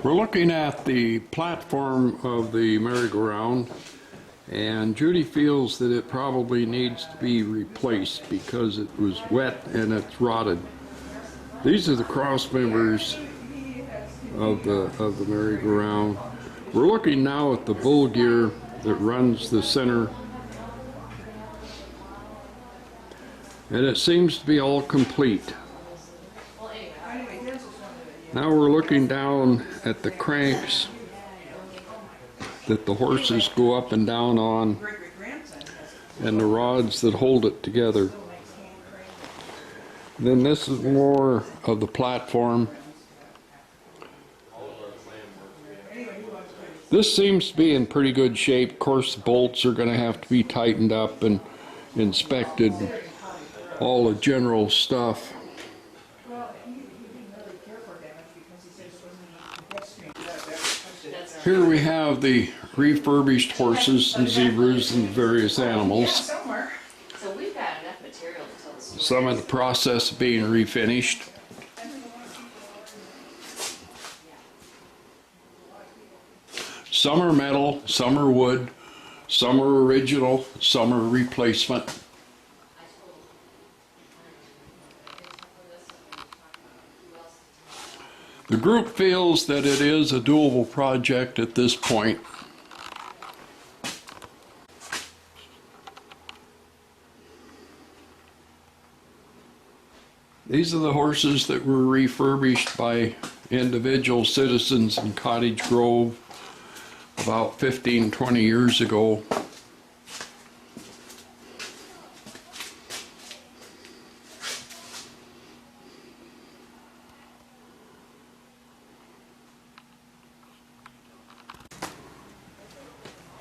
We're looking at the platform of the merry-go-round, and Judy feels that it probably needs to be replaced because it was wet and it's rotted. These are the cross members of the merry-go-round. We're looking now at the bull gear that runs the center, and it seems to be all complete. Now we're looking down at the cranks that the horses go up and down on, and the rods that hold it together. Then this is more of the platform. This seems to be in pretty good shape. Of course, the bolts are going to have to be tightened up and inspected, all the general stuff. Here we have the refurbished horses and zebras and various animals. Some in the process of being refinished. Some are metal, some are wood, some are original, some are replacement. The group feels that it is a doable project at this point. These are the horses that were refurbished by individual citizens in Cottage Grove about 15-20 years ago.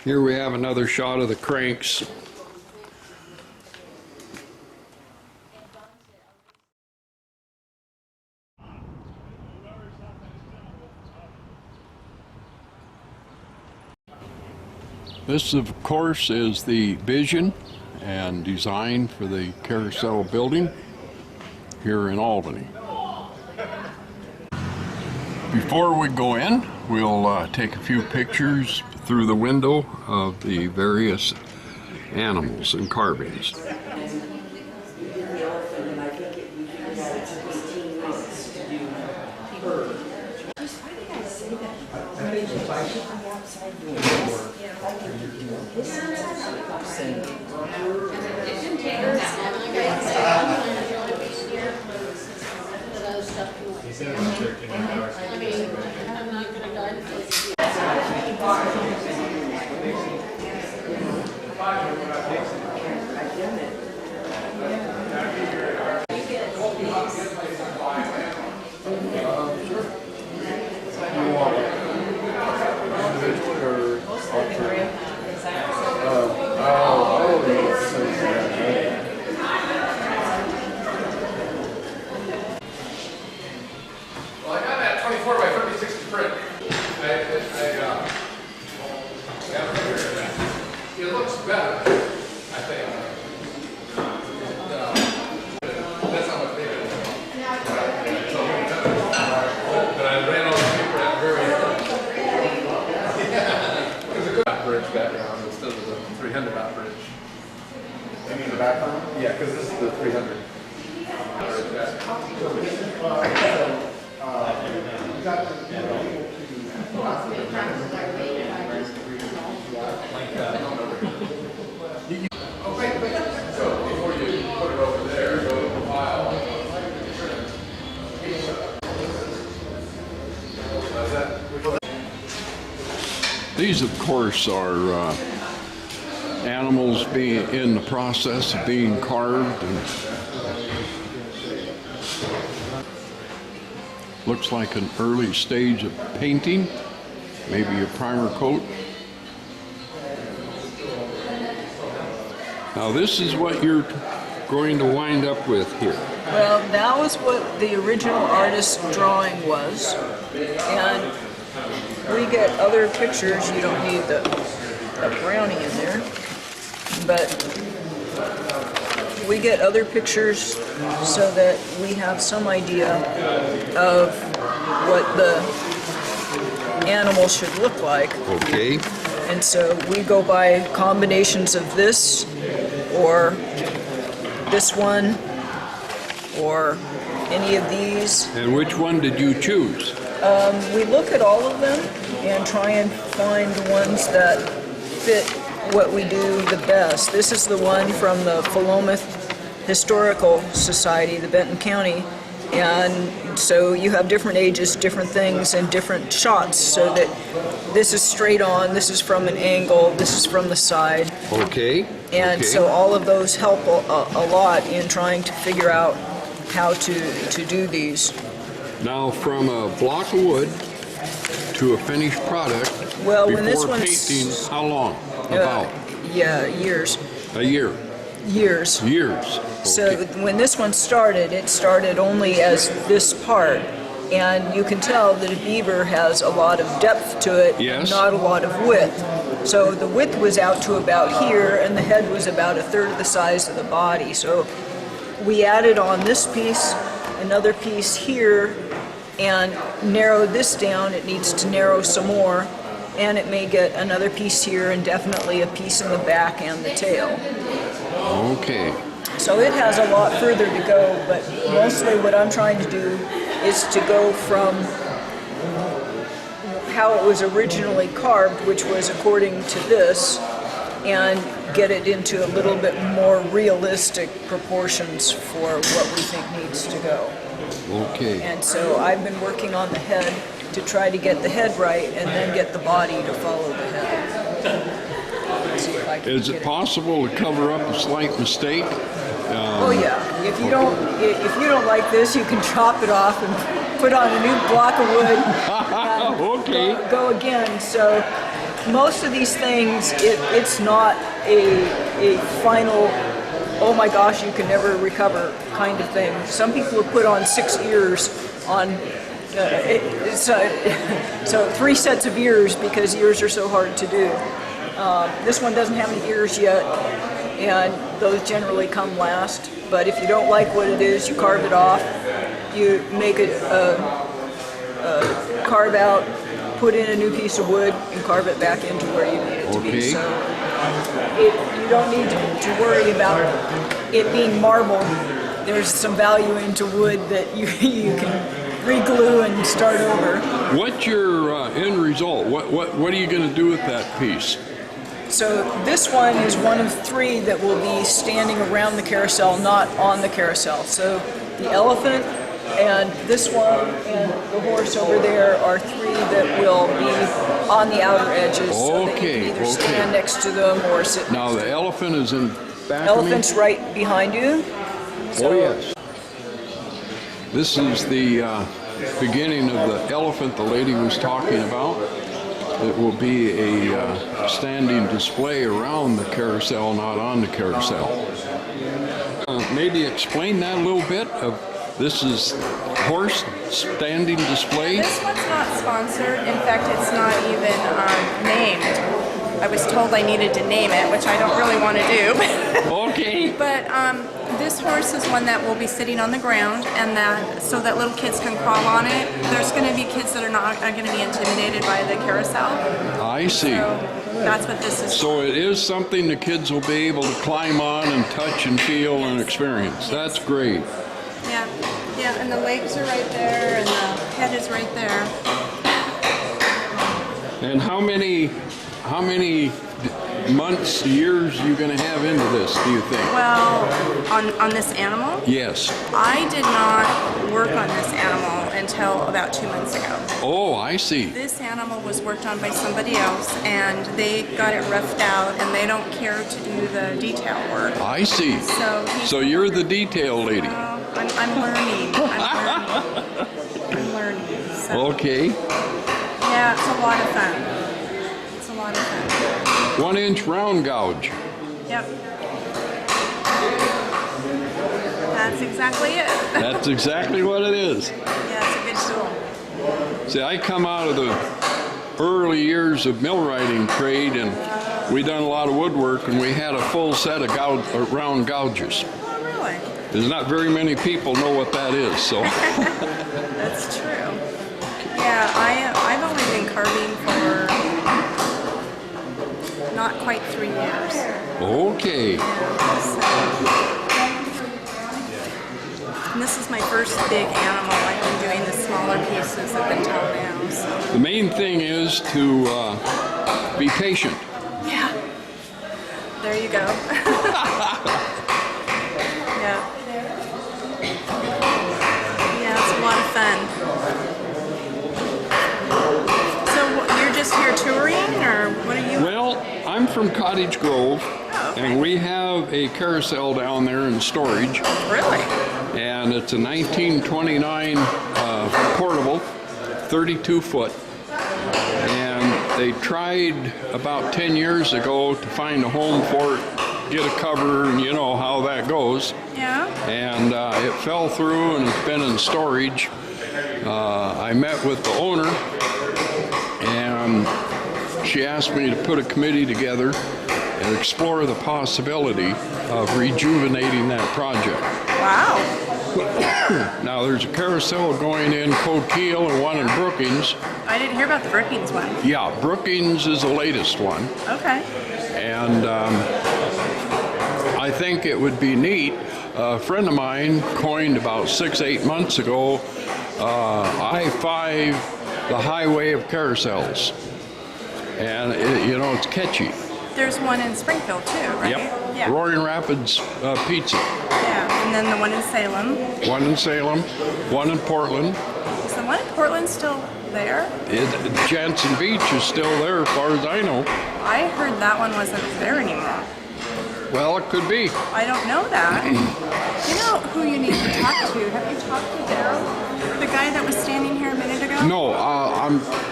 Here we have another shot of the cranks. This, of course, is the vision and design for the Carousel building here in Albany. Before we go in, we'll take a few pictures through the window of the various animals and carvings. It looks better, I think. That's how much bigger it is. But I ran all the paper at very There's a good bridge background instead of the 300 watt bridge. You mean the background? Yeah, because this is the 300. So before you put it over there, go to the file. These, of course, are animals being in the process of being carved. And looks like an early stage of painting, maybe a primer coat. Now this is what you're going to wind up with here. Well, that was what the original artist's drawing was, and we get other pictures. You don't need the brownie in there, but we get other pictures so that we have some idea of what the animal should look like. Okay. And so we go by combinations of this, or this one, or any of these. And which one did you choose? We look at all of them and try and find the ones that fit what we do the best. This is the one from the Philomath Historical Society, the Benton County. And so you have different ages, different things, and different shots, so that this is straight on, this is from an angle, this is from the side. Okay. And okay. so all of those help a lot in trying to figure out how to do these. Now, from a block of wood to a finished product, Well, when this before one's painting, how long? About yeah, years. a year. Years. Years. So Okay. when this one started, it started only as this part. And you can tell that a beaver has a lot of depth to it, Yes. not a lot of width. So the width was out to about here, and the head was about a third of the size of the body. So we added on this piece, another piece here, and narrowed this down. It needs to narrow some more, and it may get another piece here, and definitely a piece in the back and the tail. Okay. So it has a lot further to go, but mostly what I'm trying to do is to go from how it was originally carved, which was according to this, and get it into a little bit more realistic proportions for what we think needs to go. Okay. And so I've been working on the head to try to get the head right and then get the body to follow the head. Let's see if I can Is get it possible to cover up a slight mistake? Oh yeah. If you don't like this, you can chop it off and put on a new block of wood. And Okay. Go again. So most of these things, it's not a final, oh my gosh, you can never recover kind of thing. Some people have put on 6 ears on, so 3 sets of ears because ears are so hard to do. This one doesn't have any ears yet, and those generally come last. But if you don't like what it is, you carve it off. You make it carve out, put in a new piece of wood, and carve it back into where you need it to be. Okay. So you don't need to worry about it being marble. There's some value into wood that you can re-glue and start over. What's your end result? What are you going to do with that piece? So this one is one of 3 that will be standing around the carousel, not on the carousel. So the elephant and this one and the horse over there are 3 that will be on the outer edges. So that you Okay, can either okay. stand next to them or sit. Now, the elephant is in back Elephant's of me? right behind you. Oh, yes. This is the beginning of the elephant the lady was talking about. It will be a standing display around the carousel, not on the carousel. Maybe explain that a little bit. This is horse standing display. This one's not sponsored. In fact, it's not even named. I was told I needed to name it, which I don't really want to do. Okay. But this horse is one that will be sitting on the ground, and that so that little kids can crawl on it. There's going to be kids that are not going to be intimidated by the carousel. I see. So that's what this is. So it is something the kids will be able to climb on and touch and feel and experience. That's great. Yeah, yeah, and the legs are right there, and the head is right there. And how many months, years you going to have into this, do you think? Well, on this animal, Yes. I did not work on this animal until about 2 months ago. Oh, I see. This animal was worked on by somebody else, and they got it roughed out, and they don't care to do the detail work. I see. So you're the detail lady. I'm learning. I'm learning. So, Okay. yeah, it's a lot of fun. It's a lot of fun. 1-inch round gouge. Yep. That's exactly it. That's exactly what it is. Yeah, it's a good tool. See, I come out of the early years of millwrighting trade, and we done a lot of woodwork, and we had a full set of round gouges. Oh, really? There's not very many people know what that is, so. That's true. Yeah, I've only been carving for not quite 3 years. Okay. And this is my first big animal. I've been doing the smaller pieces up until now. So. The main thing is to be patient. Yeah. There you go. Yeah. Yeah, it's a lot of fun. So you're just here touring, or what are you? Well, I'm from Cottage Grove, Oh, okay. and we have a carousel down there in storage. Really? And it's a 1929 portable, 32 foot. And they tried about 10 years ago to find a home for it, get a cover, and you know how that goes. Yeah. And it fell through and it's been in storage. I met with the owner and she asked me to put a committee together and explore the possibility of rejuvenating that project. Wow. Now there's a carousel going in Coquille and one in Brookings. I didn't hear about the Brookings one. Yeah, Brookings is the latest one. Okay. And I think it would be neat. A friend of mine coined about 6-8 months ago, I-5, the highway of carousels. And it's catchy. There's one in Springfield too, right? Yep. Yeah. Roaring Rapids Pizza. Yeah. And then the one in Salem. One in Salem, one in Portland. Is the one in Portland still there? Jansen Beach is still there as far as I know. I heard that one wasn't there anymore. Well, it could be. I don't know that. You know who you need to talk to? Have you talked to Daryl? The guy that was standing here a minute ago? No,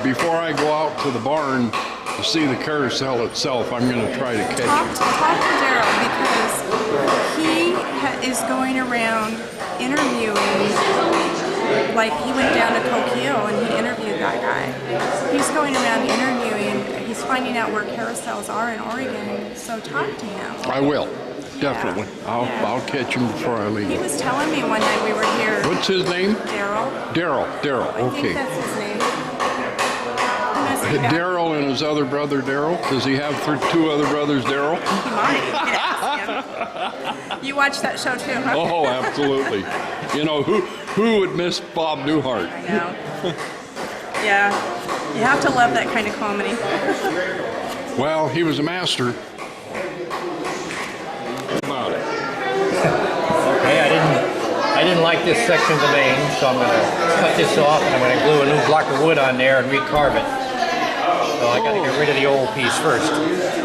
before I go out to the barn to see the carousel itself, I'm going to try to catch Talk it. to Daryl because he is going around interviewing. Like he went down to Coquille and he interviewed that guy. He's going around interviewing. He's finding out where carousels are in Oregon. So talk to him. I will, definitely. I'll catch him before I He leave. was telling me one night we were here. What's his name? Daryl. Daryl. I think Okay. that's his name. He must be back. Daryl and his other brother Daryl. Does he have 2 other brothers Daryl? He might. You could ask him. You watch that show too, huh? Oh, absolutely. Who would miss Bob Newhart? I know. Yeah. You have to love that kind of comedy. Well, he was a master. About it. Okay, I didn't like this section of the vein, so I'm going to cut this off and I'm going to glue a new block of wood on there and recarve it. So I got to get rid of the old piece first.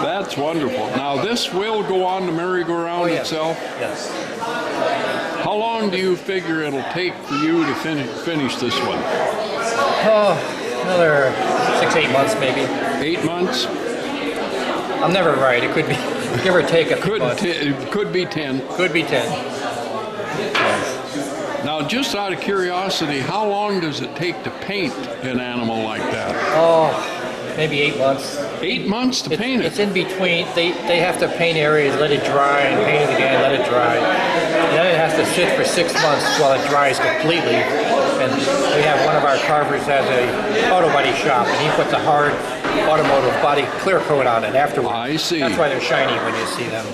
That's wonderful. Now this will go on the merry-go-round itself. Yes. How long do you figure it'll take for you to finish this one? Oh, another 6-8 months maybe. 8 months? I'm never right. It could be give or take a few months. It could be 10. Could be 10. Now, just out of curiosity, how long does it take to paint an animal like that? Oh, maybe 8 months. 8 months to paint It's it? in between. They have to paint areas, let it dry, and paint it again, let it dry. And then it has to sit for 6 months while it dries completely. And we have one of our carvers has a auto body shop, and he puts a hard automotive body clear coat on it afterwards. I see. That's why they're shiny when you see them.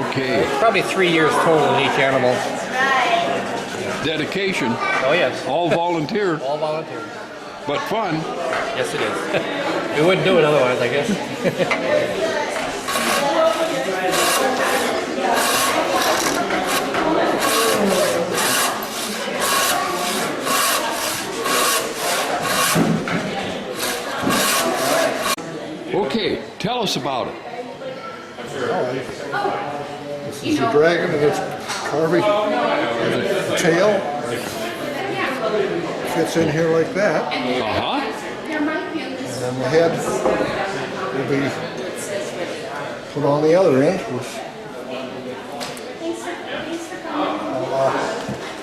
Okay. Probably 3 years total in each animal. Dedication, Oh yes, all volunteer, all volunteer. but fun. Yes, it is. We wouldn't do it otherwise, I guess. Okay, tell us about it. This is a dragon and it's carving the tail. Fits in here like that. Uh-huh. And then the head will be put on the other end with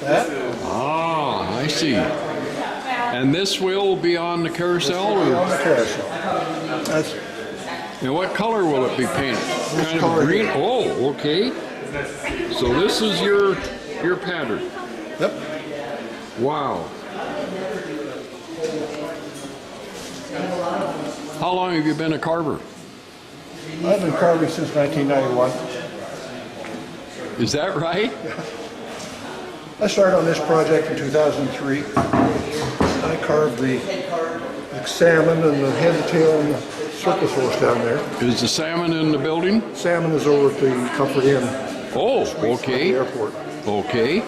that. Ah, I see. And this will be on the carousel? On Or, the carousel. That's and what color will it be painted? Kind of color green? here. Oh, okay. So this is your pattern. yep. Wow. How long have you been a carver? I've been carving since 1991. Is that right? I started on this project in 2003. I carved the salmon and the head, the tail, and the circus horse down there. Is the salmon in the building? Salmon is over at the Comfort Inn Oh, at the okay, airport. okay.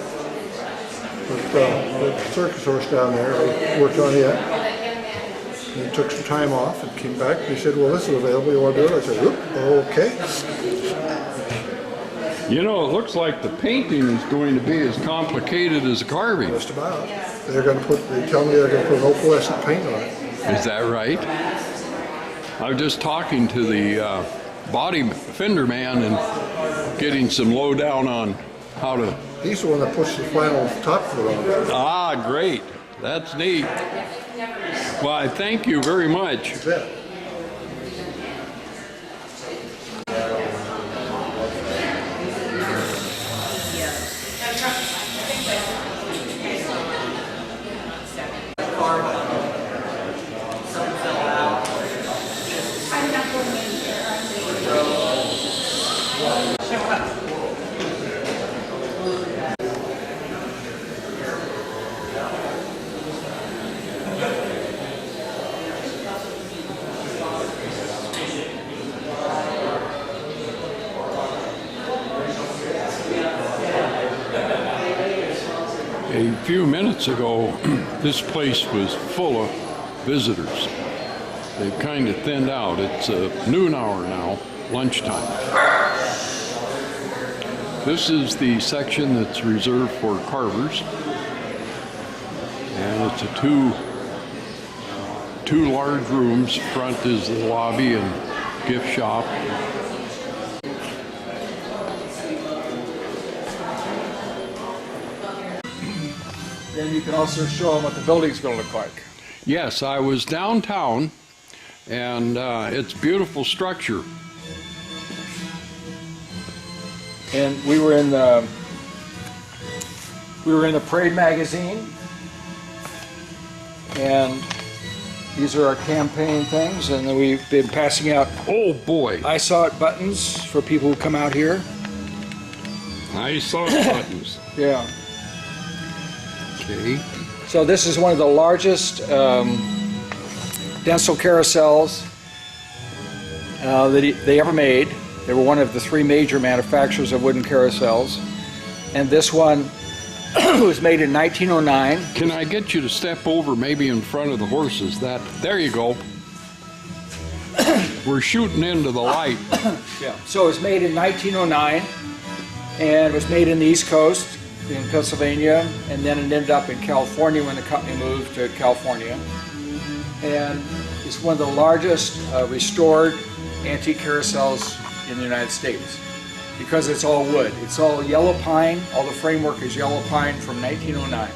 But the circus horse down there, I worked on it. And he took some time off and came back. He said, well, this is available. You want to do it? I said, oop, okay. You know, it looks like the painting is going to be as complicated as the carving. Just about. They're going to put, they tell me they're going to put opalescent paint on it. Is that right? I was just talking to the body fender man and getting some lowdown on how to... He's the one that puts the final top coat on it. Ah, great. That's neat. Well, I thank you very much. You bet. A few minutes ago, this place was full of visitors. They've kind of thinned out. It's a noon hour now, lunchtime. This is the section that's reserved for carvers. And it's a two large rooms. Front is the lobby and gift shop. Then you can also show them what the building's going to look like. Yes, I was downtown, and it's a beautiful structure. And we were in the Parade magazine, and these are our campaign things, and then we've been passing out Oh boy, I saw it buttons for people who come out here. I saw the buttons. Yeah. Okay. So this is one of the largest dental carousels that they ever made. They were one of the three major manufacturers of wooden carousels. And this one was made in 1909. Can I get you to step over maybe in front of the horses? There you go. We're shooting into the light. Yeah. So it was made in 1909, and it was made in the East Coast in Pennsylvania, and then it ended up in California when the company moved to California. And it's one of the largest restored antique carousels in the United States because it's all wood. It's all yellow pine. All the framework is yellow pine from 1909.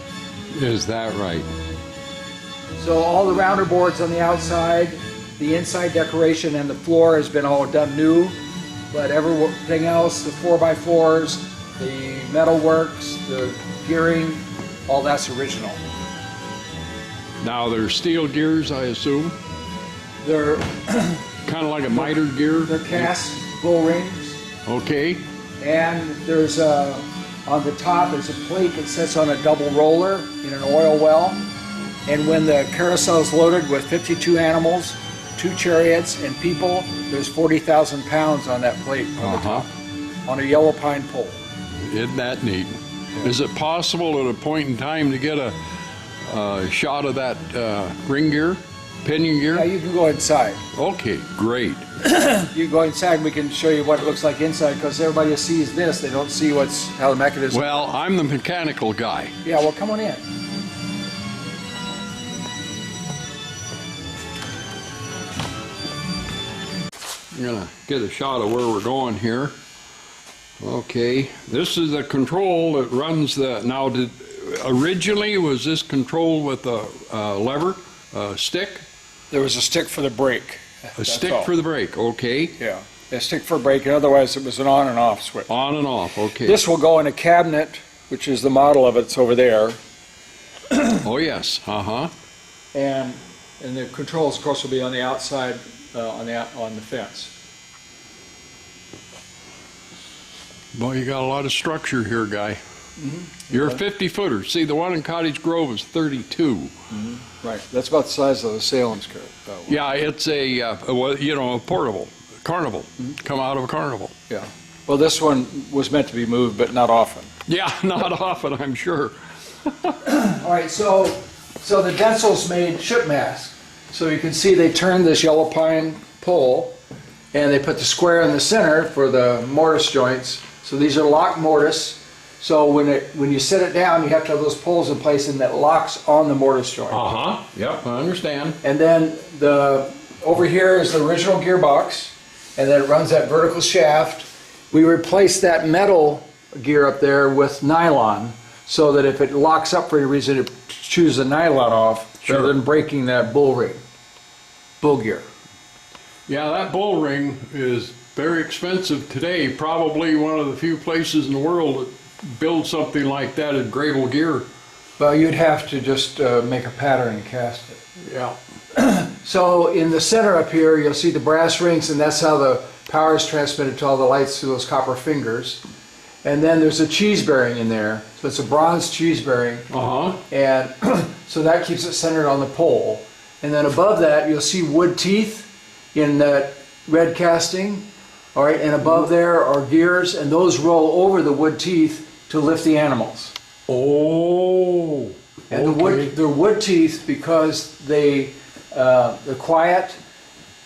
Is that right? So all the rounder boards on the outside, the inside decoration, and the floor has been all done new, but everything else, the 4x4s, the metal works, the gearing, all that's original. Now they're steel gears, I assume? They're Kind of like a miter gear? they're cast bull rings, Okay. and there's on the top is a plate that sits on a double roller in an oil well, and when the carousel is loaded with 52 animals, 2 chariots, and people, there's 40,000 pounds on that plate on the top, on a yellow pine pole. Isn't that neat? Is it possible at a point in time to get a shot of that ring gear, pinion gear? Yeah, you can go inside. Okay, great. You go inside, we can show you what it looks like inside, because everybody who sees this, they don't see how the mechanism. Well, I'm the mechanical guy. Yeah, well, come on in. I'm gonna get a shot of where we're going here. Okay, this is the control that runs the, now originally was this controlled with a lever, a stick? There was a stick for the brake. A stick for the brake, okay. Yeah, a stick for brake, and otherwise it was an on and off switch. On and off, okay. This will go in a cabinet, which is the model of it, it's over there. Oh yes, uh-huh. And And the controls, of course, will be on the outside, on the fence. Well, you got a lot of structure here, guy. You're a 50-footer. See, the one in Cottage Grove is 32. Right, that's about the size of the Salem's car. Yeah, it's a portable carnival. Come out of a carnival. Yeah. Well, this one was meant to be moved, but not often. Yeah, not often, I'm sure. All right, so the Denzels made ship masks. So you can see they turned this yellow pine pole, and they put the square in the center for the mortise joints. So these are lock mortise. So when you set it down, you have to have those poles in place, and that locks on the mortise joint. Yep, I understand. And then over here is the original gearbox, and then it runs that vertical shaft. We replaced that metal gear up there with nylon, so that if it locks up for any reason, it chews the nylon off, rather than breaking that bull gear. Yeah, that bull ring is very expensive today. Probably one of the few places in the world that build something like that in Grable gear. Well, you'd have to just make a pattern and cast it. Yeah. So in the center up here, you'll see the brass rings, and that's how the power is transmitted to all the lights through those copper fingers. And then there's a cheese bearing in there. So it's a bronze cheese bearing. And so that keeps it centered on the pole. And then above that, you'll see wood teeth in that red casting. All right, and above there are gears, and those roll over the wood teeth to lift the animals. Oh, And they're wood teeth because they're quiet.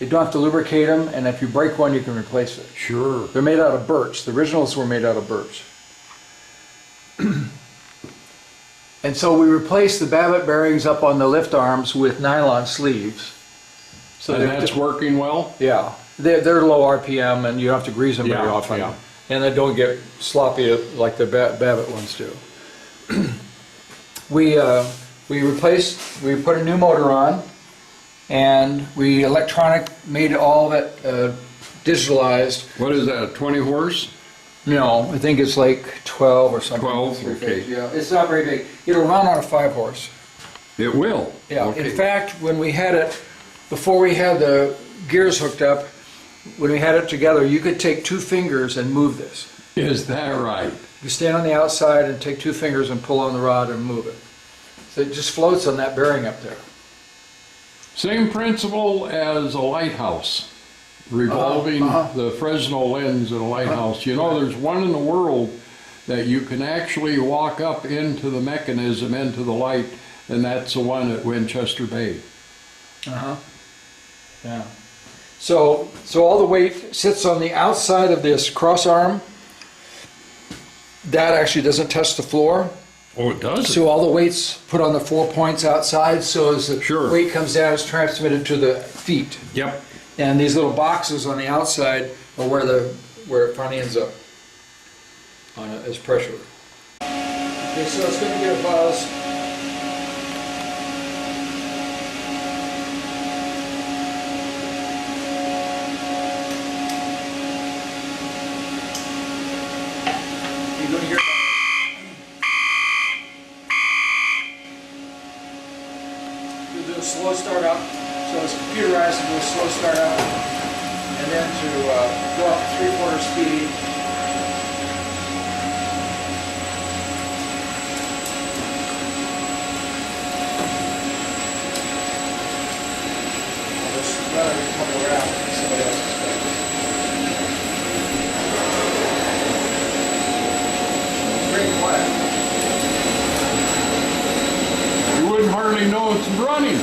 You don't have to lubricate them, and if you break one, you can replace it. Sure. They're made out of birch. The originals were made out of birch. And so we replaced the Babbitt bearings up on the lift arms with nylon sleeves. So And that's working well? Yeah. They're low RPM, and you don't have to grease them very Yeah, often. yeah. And they don't get sloppy like the Babbitt ones do. We put a new motor on, and we made all of it digitalized. What is that, 20 horse? No, I think it's like 12 or something. 12, okay. Yeah, it's not very big. It'll run on a 5-horse. It will? Yeah, Okay. in fact, when we had it, before we had the gears hooked up, when we had it together, you could take 2 fingers and move this. Is that right? You stand on the outside and take 2 fingers and pull on the rod and move it. So it just floats on that bearing up there. Same principle as a lighthouse, revolving the Fresnel lens in a lighthouse. You know, there's one in the world that you can actually walk up into the mechanism, into the light, and that's the one at Winchester Bay. Yeah. So all the weight sits on the outside of this cross arm. That actually doesn't touch the floor. Oh, it does? So all the weight's put on the 4 points outside, so as the Sure. weight comes down, it's transmitted to the feet. Yep. And these little boxes on the outside are where it finally ends up as pressure. Okay, so it's going to get a buzz. You're going to hear do a slow start up, so it's computerized to do a slow start up, and then to go up to 3/4 speed. I'll just let it come around and somebody else is doing it. It's very quiet. You wouldn't hardly know it's running.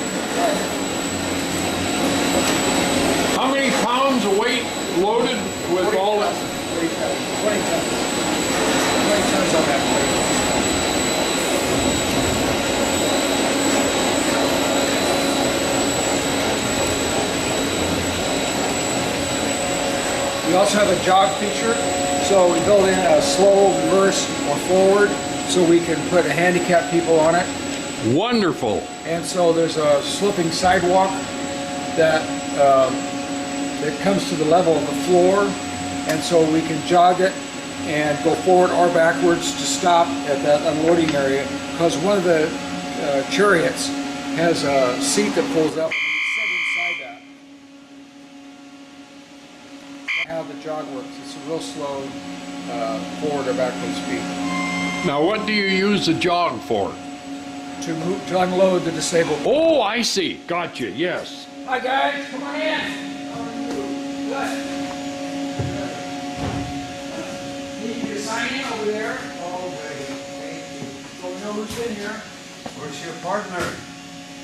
How many pounds of weight loaded with all that? 20 tons. 20 tons on that plate. We also have a jog feature, so we build in a slow reverse or forward so we can put handicapped people on it. Wonderful. And so there's a sloping sidewalk that comes to the level of the floor, and so we can jog it and go forward or backwards to stop at that unloading area, because one of the chariots has a seat that pulls up and you sit inside that. That's how the jog works. It's a real slow forward or backward speed. Now, what do you use the jog for? To move, to unload the disabled. Oh, I see. Gotcha, yes. Hi guys, come on in. Good. Need you to sign in over there. Oh, great. Thank you. So we know who's in here. Where's your partner?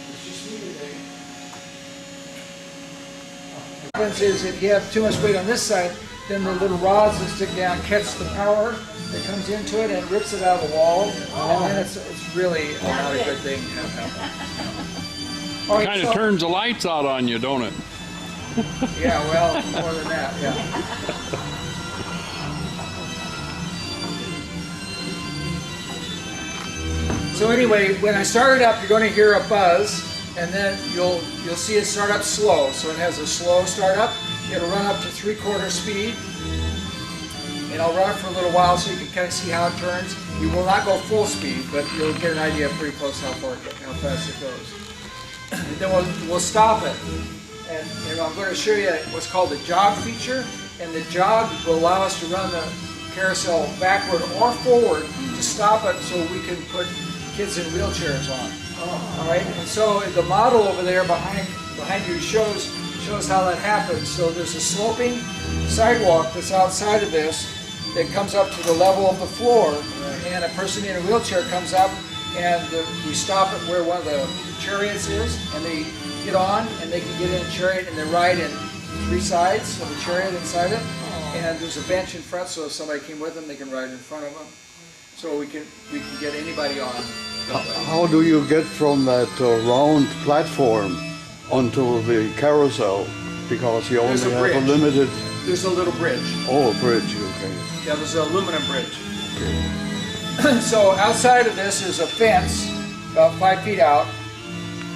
It's just me today. What happens is if you have too much weight on this side, then the little rods that stick down catch the power that comes into it and rips it out of the wall. And then it's really not a good thing to have happen. All right, Kind of so- turns the lights out on you, don't it? Yeah, well, more than that, yeah. So anyway, when I start it up, you're going to hear a buzz, and then you'll see it start up slow. So it has a slow start up. It'll run up to 3/4 speed, and I'll run it for a little while so you can kind of see how it turns. You will not go full speed, but you'll get an idea pretty close how fast it goes. And then we'll stop it. And I'm going to show you what's called the jog feature, and the jog will allow us to run the carousel backward or forward to stop it so we can put kids in wheelchairs on. All right, and so the model over there behind you shows how that happens. So there's a sloping sidewalk that's outside of this that comes up to the level of the floor, and a person in a wheelchair comes up, and we stop it where one of the chariots is, and they get on, and they can get in a chariot and they ride in 3 sides of the chariot inside it, and there's a bench in front, so if somebody came with them, they can ride in front of them. So we can get anybody on. How do you get from that round platform onto the carousel? Because you only There's a have a bridge. limited... There's a little bridge. Oh, a bridge, okay. Yeah, there's an aluminum bridge. Okay. So outside of this is a fence, about 5 feet out.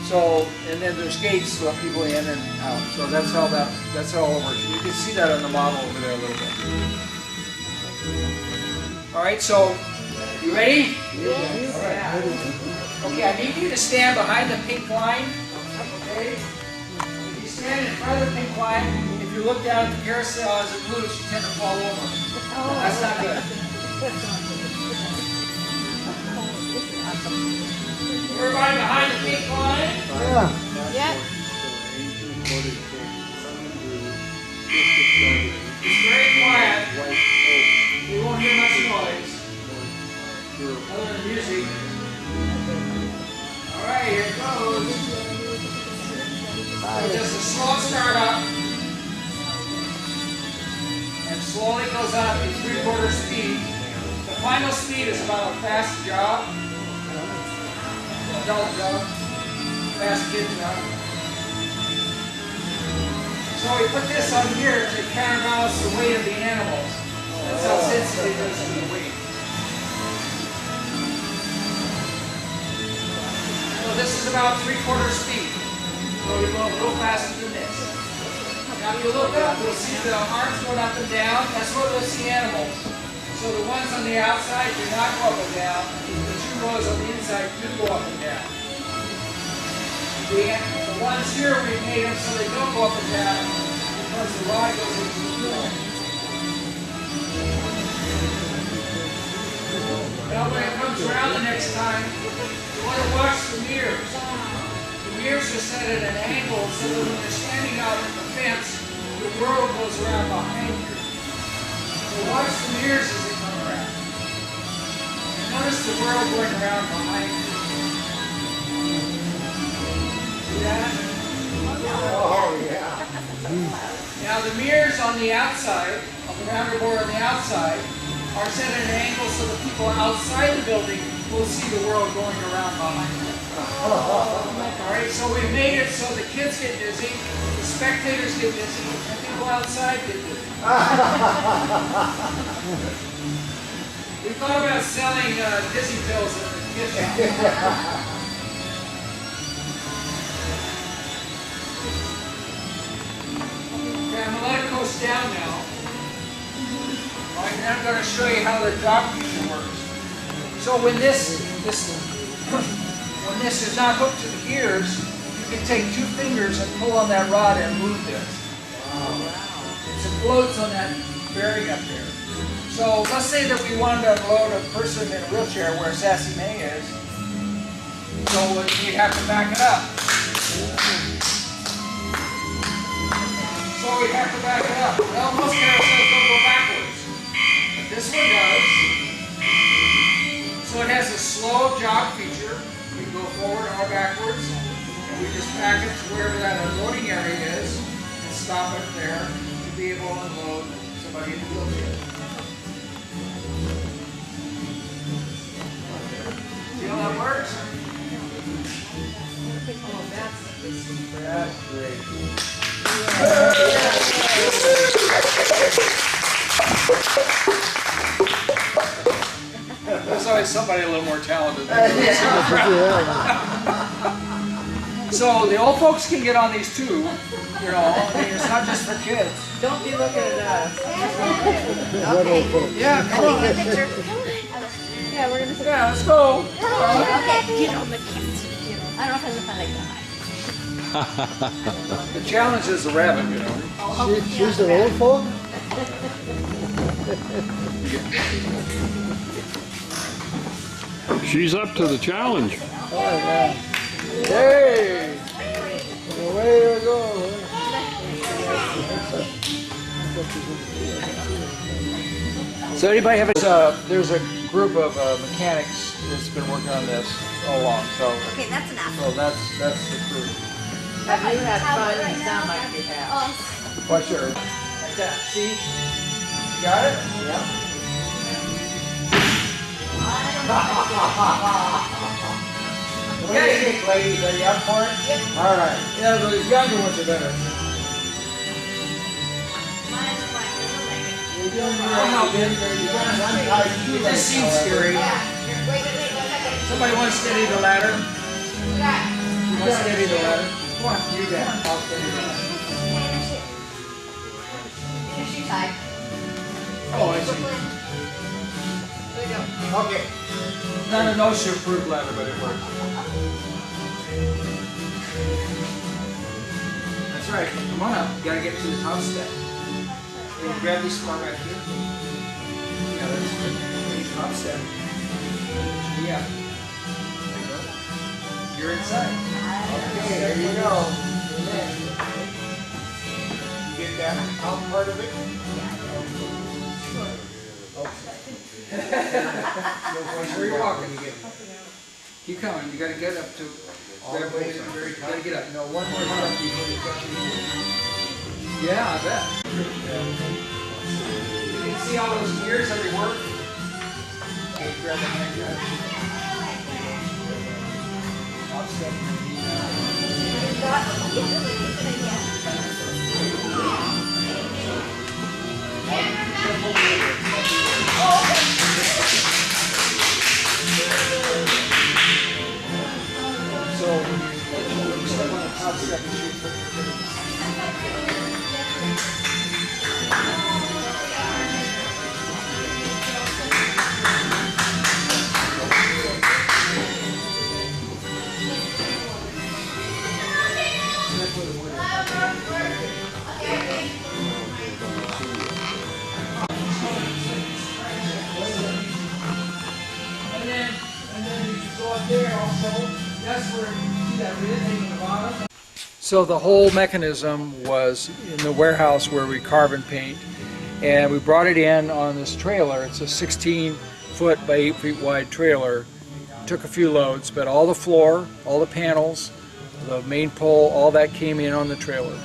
So, and then there's gates to let people in and out. So that's how it works. And you can see that on the model over there a little bit. All right, so you ready? Yes. All right. Okay, I need you to stand behind the pink line. Okay. If you stand in front of the pink line, if you look down at the carousel as it moves, you tend to fall over. That's not good. Everybody behind the pink line? Yep. It's very quiet. You won't hear much noise. Other than music. Alright, here it goes. So just a slow start up. And slowly goes up to 3/4 speed. The final speed is about a fast jog. Adult jog. Fast kid jog. So we put this on here to counterbalance the weight of the animals. That's how sensitive it is to the weight. So this is about 3/4 speed. So we go a little faster than this. Now if you look up, you'll see the arms going up and down. That's what lifts the animals. So the ones on the outside do not go up and down. The 2 rows on the inside do go up and down. The ones here, we made them so they don't go up and down because the rod goes into the floor. Now when it comes around the next time, you want to watch the mirrors. The mirrors are set at an angle so that when you're standing out at the fence, the world goes around behind you. So watch the mirrors as they come around. And notice the world going around behind you. See that? Oh, yeah. Now the mirrors on the outside, on the rounder board on the outside, are set at an angle so the people outside the building will see the world going around behind them. Alright, so we've made it so the kids get dizzy, the spectators get dizzy, and people outside get dizzy. We thought about selling dizzy pills in the gift shop. Okay, I'm going to let it coast down now. All right, now I'm going to show you how the jog feature works. So when this when this is not hooked to the gears, you can take 2 fingers and pull on that rod and move this. It floats on that bearing up there. So let's say that we wanted to load a person in a wheelchair where Sassy May is. So we'd have to back it up. So we'd have to back it up. Well, most carousels don't go backwards. But this one does. So it has a slow jog feature. We can go forward or backwards. And we just back it to wherever that unloading area is and stop it there to be able to unload somebody in the wheelchair. See how that works? That's great. There's always somebody a little more talented than me. So the old folks can get on these too. You know, I mean, it's not just for kids. Don't be looking at us. Yeah, come on. Yeah, we're gonna sit Yeah, let's go. You know, the kids. I don't know if I'm gonna find like that. The challenge is the rabbit, you know. She's an old folk? She's up to the challenge. Hey! Away we go. So anybody have there's a group of mechanics that's been working on this all along. So Okay, that's enough. so that's the crew. Have you had fun? You sound like you have. Why sure. Like that. See? You got it? Yeah. What do you think, ladies? Are you up for it? Yep. All right. Yeah, those younger ones are better. It just seems scary. Somebody wants to steady the ladder? You want to steady the ladder? Come on, you do that. I'll steady the ladder. Oh, I see. Okay. Not a no-shoe-proof ladder, but it works. That's right. Come on up. You gotta get to the top step. Can you grab this bar right here? Yeah, that's good. Top step. Yeah. There you go. You're inside. Okay, there you go. You get that top part of it? Where you're walking, you get. Keep coming. You gotta get up to. Grab hold of it. You gotta get up. No, one more step before you get to the. Yeah, I bet. You can see all those gears that they work. Okay, grab the hand guard. Top step. So, when you step on the top step, you should put your foot. So the whole mechanism was in the warehouse where we carve and paint, and we brought it in on this trailer. It's a 16-foot by 8 feet wide trailer. Took a few loads, but all the floor, all the panels, the main pole, all that came in on the trailer.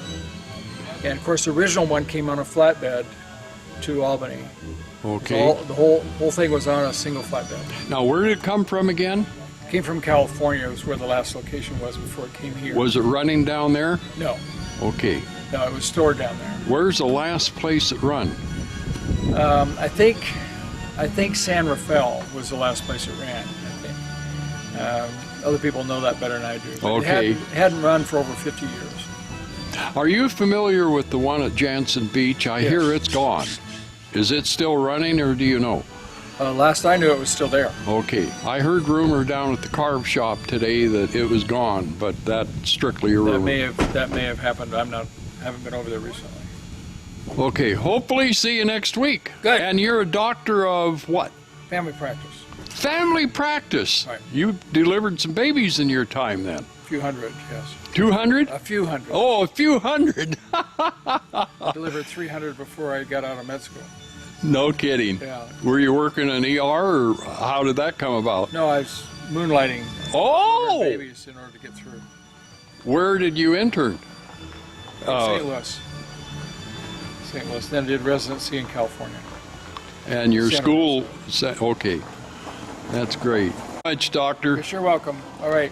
And of course the original one came on a flatbed to Albany. Okay. So the whole thing was on a single flatbed. Now, where did it come from again? Came from California, was where the last location was before it came here. Was it running down there? No, Okay. no, it was stored down there. Where's the last place it run? I think San Rafael was the last place it ran. I think. Other people know that better than I do. But Okay. it hadn't run for over 50 years. Are you familiar with the one at Jansen Beach? I hear it's gone. Is it still running, or do you know? Last I knew, it was still there. Okay, I heard rumor down at the carve shop today that it was gone, but that's strictly a rumor. That may have happened. Haven't been over there recently. Okay, hopefully see you next week. Good. And you're a doctor of what? Family practice. Family practice. Right. You delivered some babies in your time then. A few hundred, yes. 200? A few hundred. Oh, a few hundred. I delivered 300 before I got out of med school. No kidding. Yeah. Were you working in ER or how did that come about? No, I was moonlighting Oh! babies in order to get through. Where did you intern? St. Louis. St. Louis. Then did residency in California. And your Santa school, okay. That's great. Much, doctor. You're sure welcome. All right.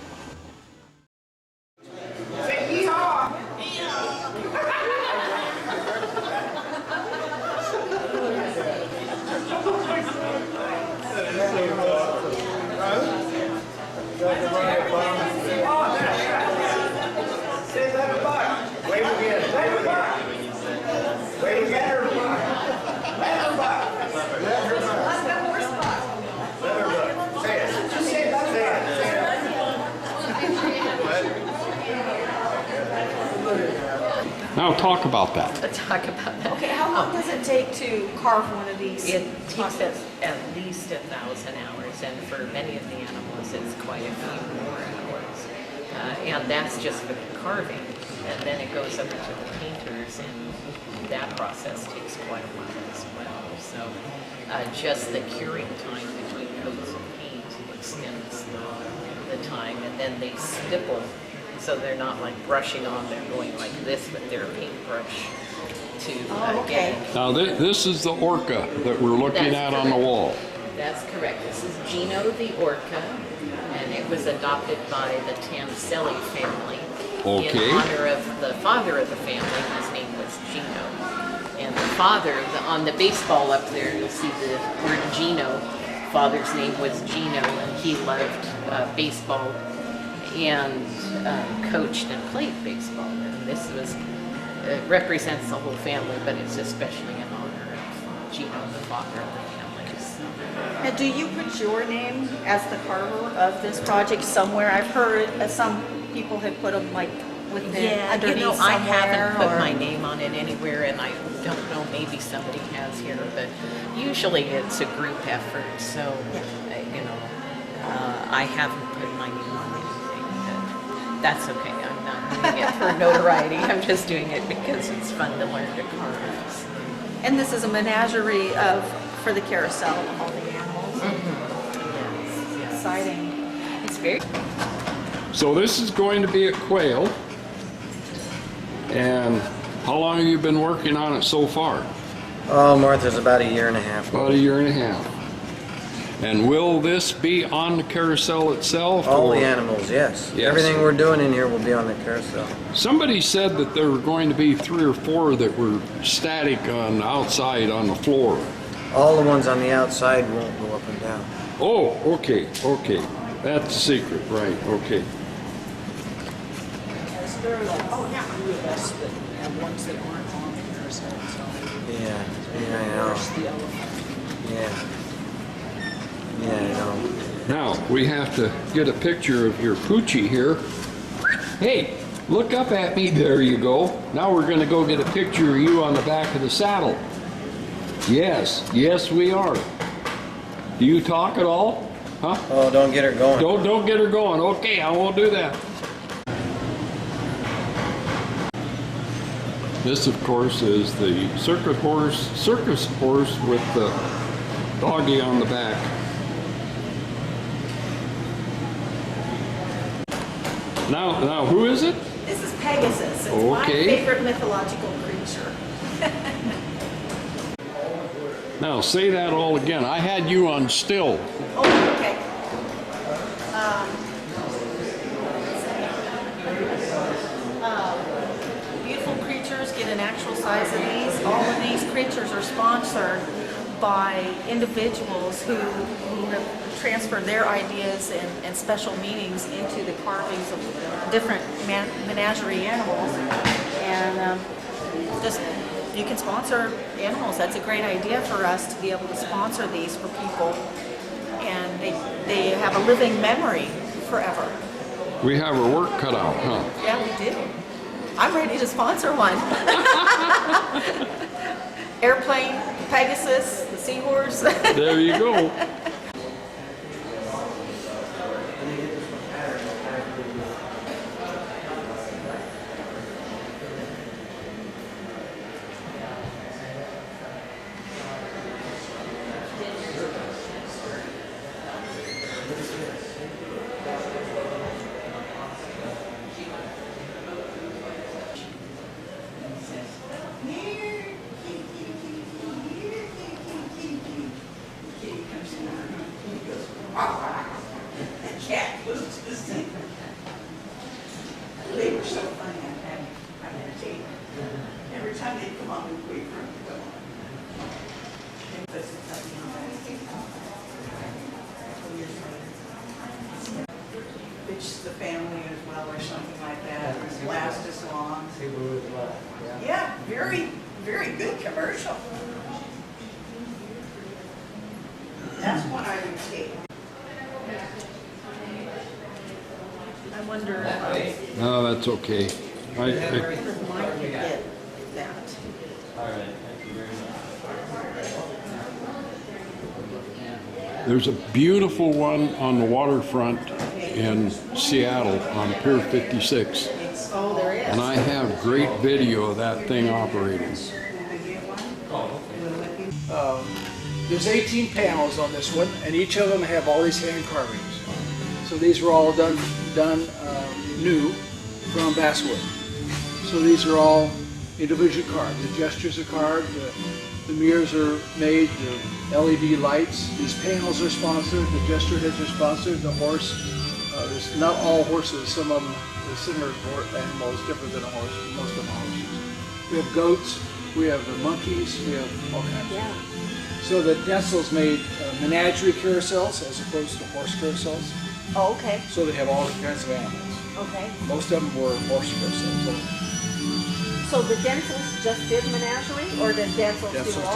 Now talk about that. Talk about that. Okay, how long does it take to carve one of these? It takes us at least 1,000 hours, and for many of the animals, it's quite a few more hours. And that's just for the carving. And then it goes over to the painters, and that process takes quite a while as well. So just the curing time between coats of paint extends the time, and then they stipple. So they're not like brushing on, they're going like this with their paintbrush to okay. get it. Now this is the orca that we're looking That's at on the correct. wall. That's correct. This is Gino the orca, and it was adopted by the Tanselli family. Okay. In honor of the father of the family, his name was Gino. And the father, on the baseball up there, you'll see the word Gino. Father's name was Gino, and he loved baseball and coached and played baseball. And this was represents the whole family, but it's especially in honor of Gino, the father of the family. So. Now, do you put your name as the carver of this project somewhere? I've heard some people have put them like within underneath you know, somewhere. I haven't put or... my name on it anywhere, and I don't know, maybe somebody has here, but usually it's a group effort, so, you know, I haven't put my name on anything, but that's okay. I'm not doing it for notoriety. I'm just doing it because it's fun to learn to carve. So. And this is a menagerie for the carousel of all the animals. Mm-hmm. Yes. Exciting. It's very... So this is going to be a quail. And how long have you been working on it so far? Oh, Martha's about 1.5 years. About 1.5 years. And will this be on the carousel itself? All or? the animals, yes. Yes. Everything we're doing in here will be on the carousel. Somebody said that there were going to be 3 or 4 that were static on the outside on the floor. All the ones on the outside won't go up and down. Oh, okay, okay. That's the secret, right, okay. There are like, oh yeah, three of us that have ones that aren't on the carousel, so Yeah, I know. there's the elephant. Yeah, I know. Now, we have to get a picture of your poochie here. Hey, look up at me, there you go. Now we're gonna go get a picture of you on the back of the saddle. Yes, yes we are. Do you talk at all? Huh? Oh, don't get her going. Don't get her going. Okay, I won't do that. This, of course, is the circus horse with the doggy on the back. Now, who is it? This is Pegasus. It's my Okay. favorite mythological creature. Now, say that all again. I had you on still. Oh, okay. Beautiful creatures get an actual size of these. All of these creatures are sponsored by individuals who have transferred their ideas and special meanings into the carvings of different menagerie animals. And just you can sponsor animals. That's a great idea for us to be able to sponsor these for people. And they have a living memory forever. We have our work cut out, huh? Yeah, we do. I'm ready to sponsor one. Airplane, Pegasus, the Seahorse. There you go. They were so funny. I had to take every time they'd come on, we'd wait for them to go on. Bitch the family as well, or something like that. Last as long. Yeah, very, very good commercial. That's what I would take. I wonder No, that's okay. if mine could get that. There's a beautiful one on the waterfront in Seattle on Pier 56. Oh, there is. And I have great video of that thing operating. There's 18 panels on this one, and each of them have all these hand carvings. So these were all done new from basswood. So these are all individually carved. The gestures are carved, the mirrors are made, the LED lights. These panels are sponsored, the gesture heads are sponsored, the horse. There's not all horses, some of them, the similar animal is different than a horse, most of them are horses. We have goats, we have the monkeys, we have all kinds of. So the Densel's made menagerie carousels as opposed to horse carousels. Oh, okay. So they have all kinds of animals. Okay. Most of them were horse carousels. So the Dentals just did menagerie, or did Dentals do all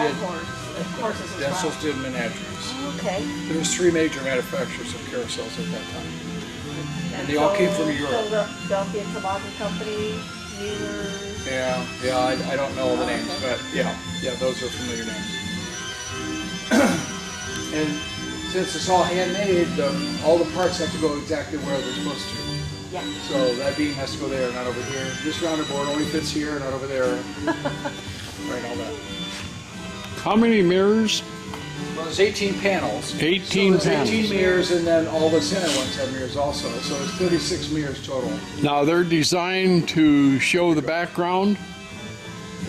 horses as well? Densel's did menageries. Okay. There was 3 major manufacturers of carousels at that time. And they all came from Europe. Philadelphia Tobacco Company, Mueller's. Yeah, I don't know the names, but yeah, those are familiar names. And since it's all handmade, all the parts have to go exactly where they're supposed to. Yeah. So that beam has to go there, not over here. This rounded board only fits here, not over there. Right, all that. How many mirrors? Well, there's 18 panels. 18 so there's 18 panels. mirrors, and then all the center ones have mirrors also. So it's 36 mirrors total. Now they're designed to show the background.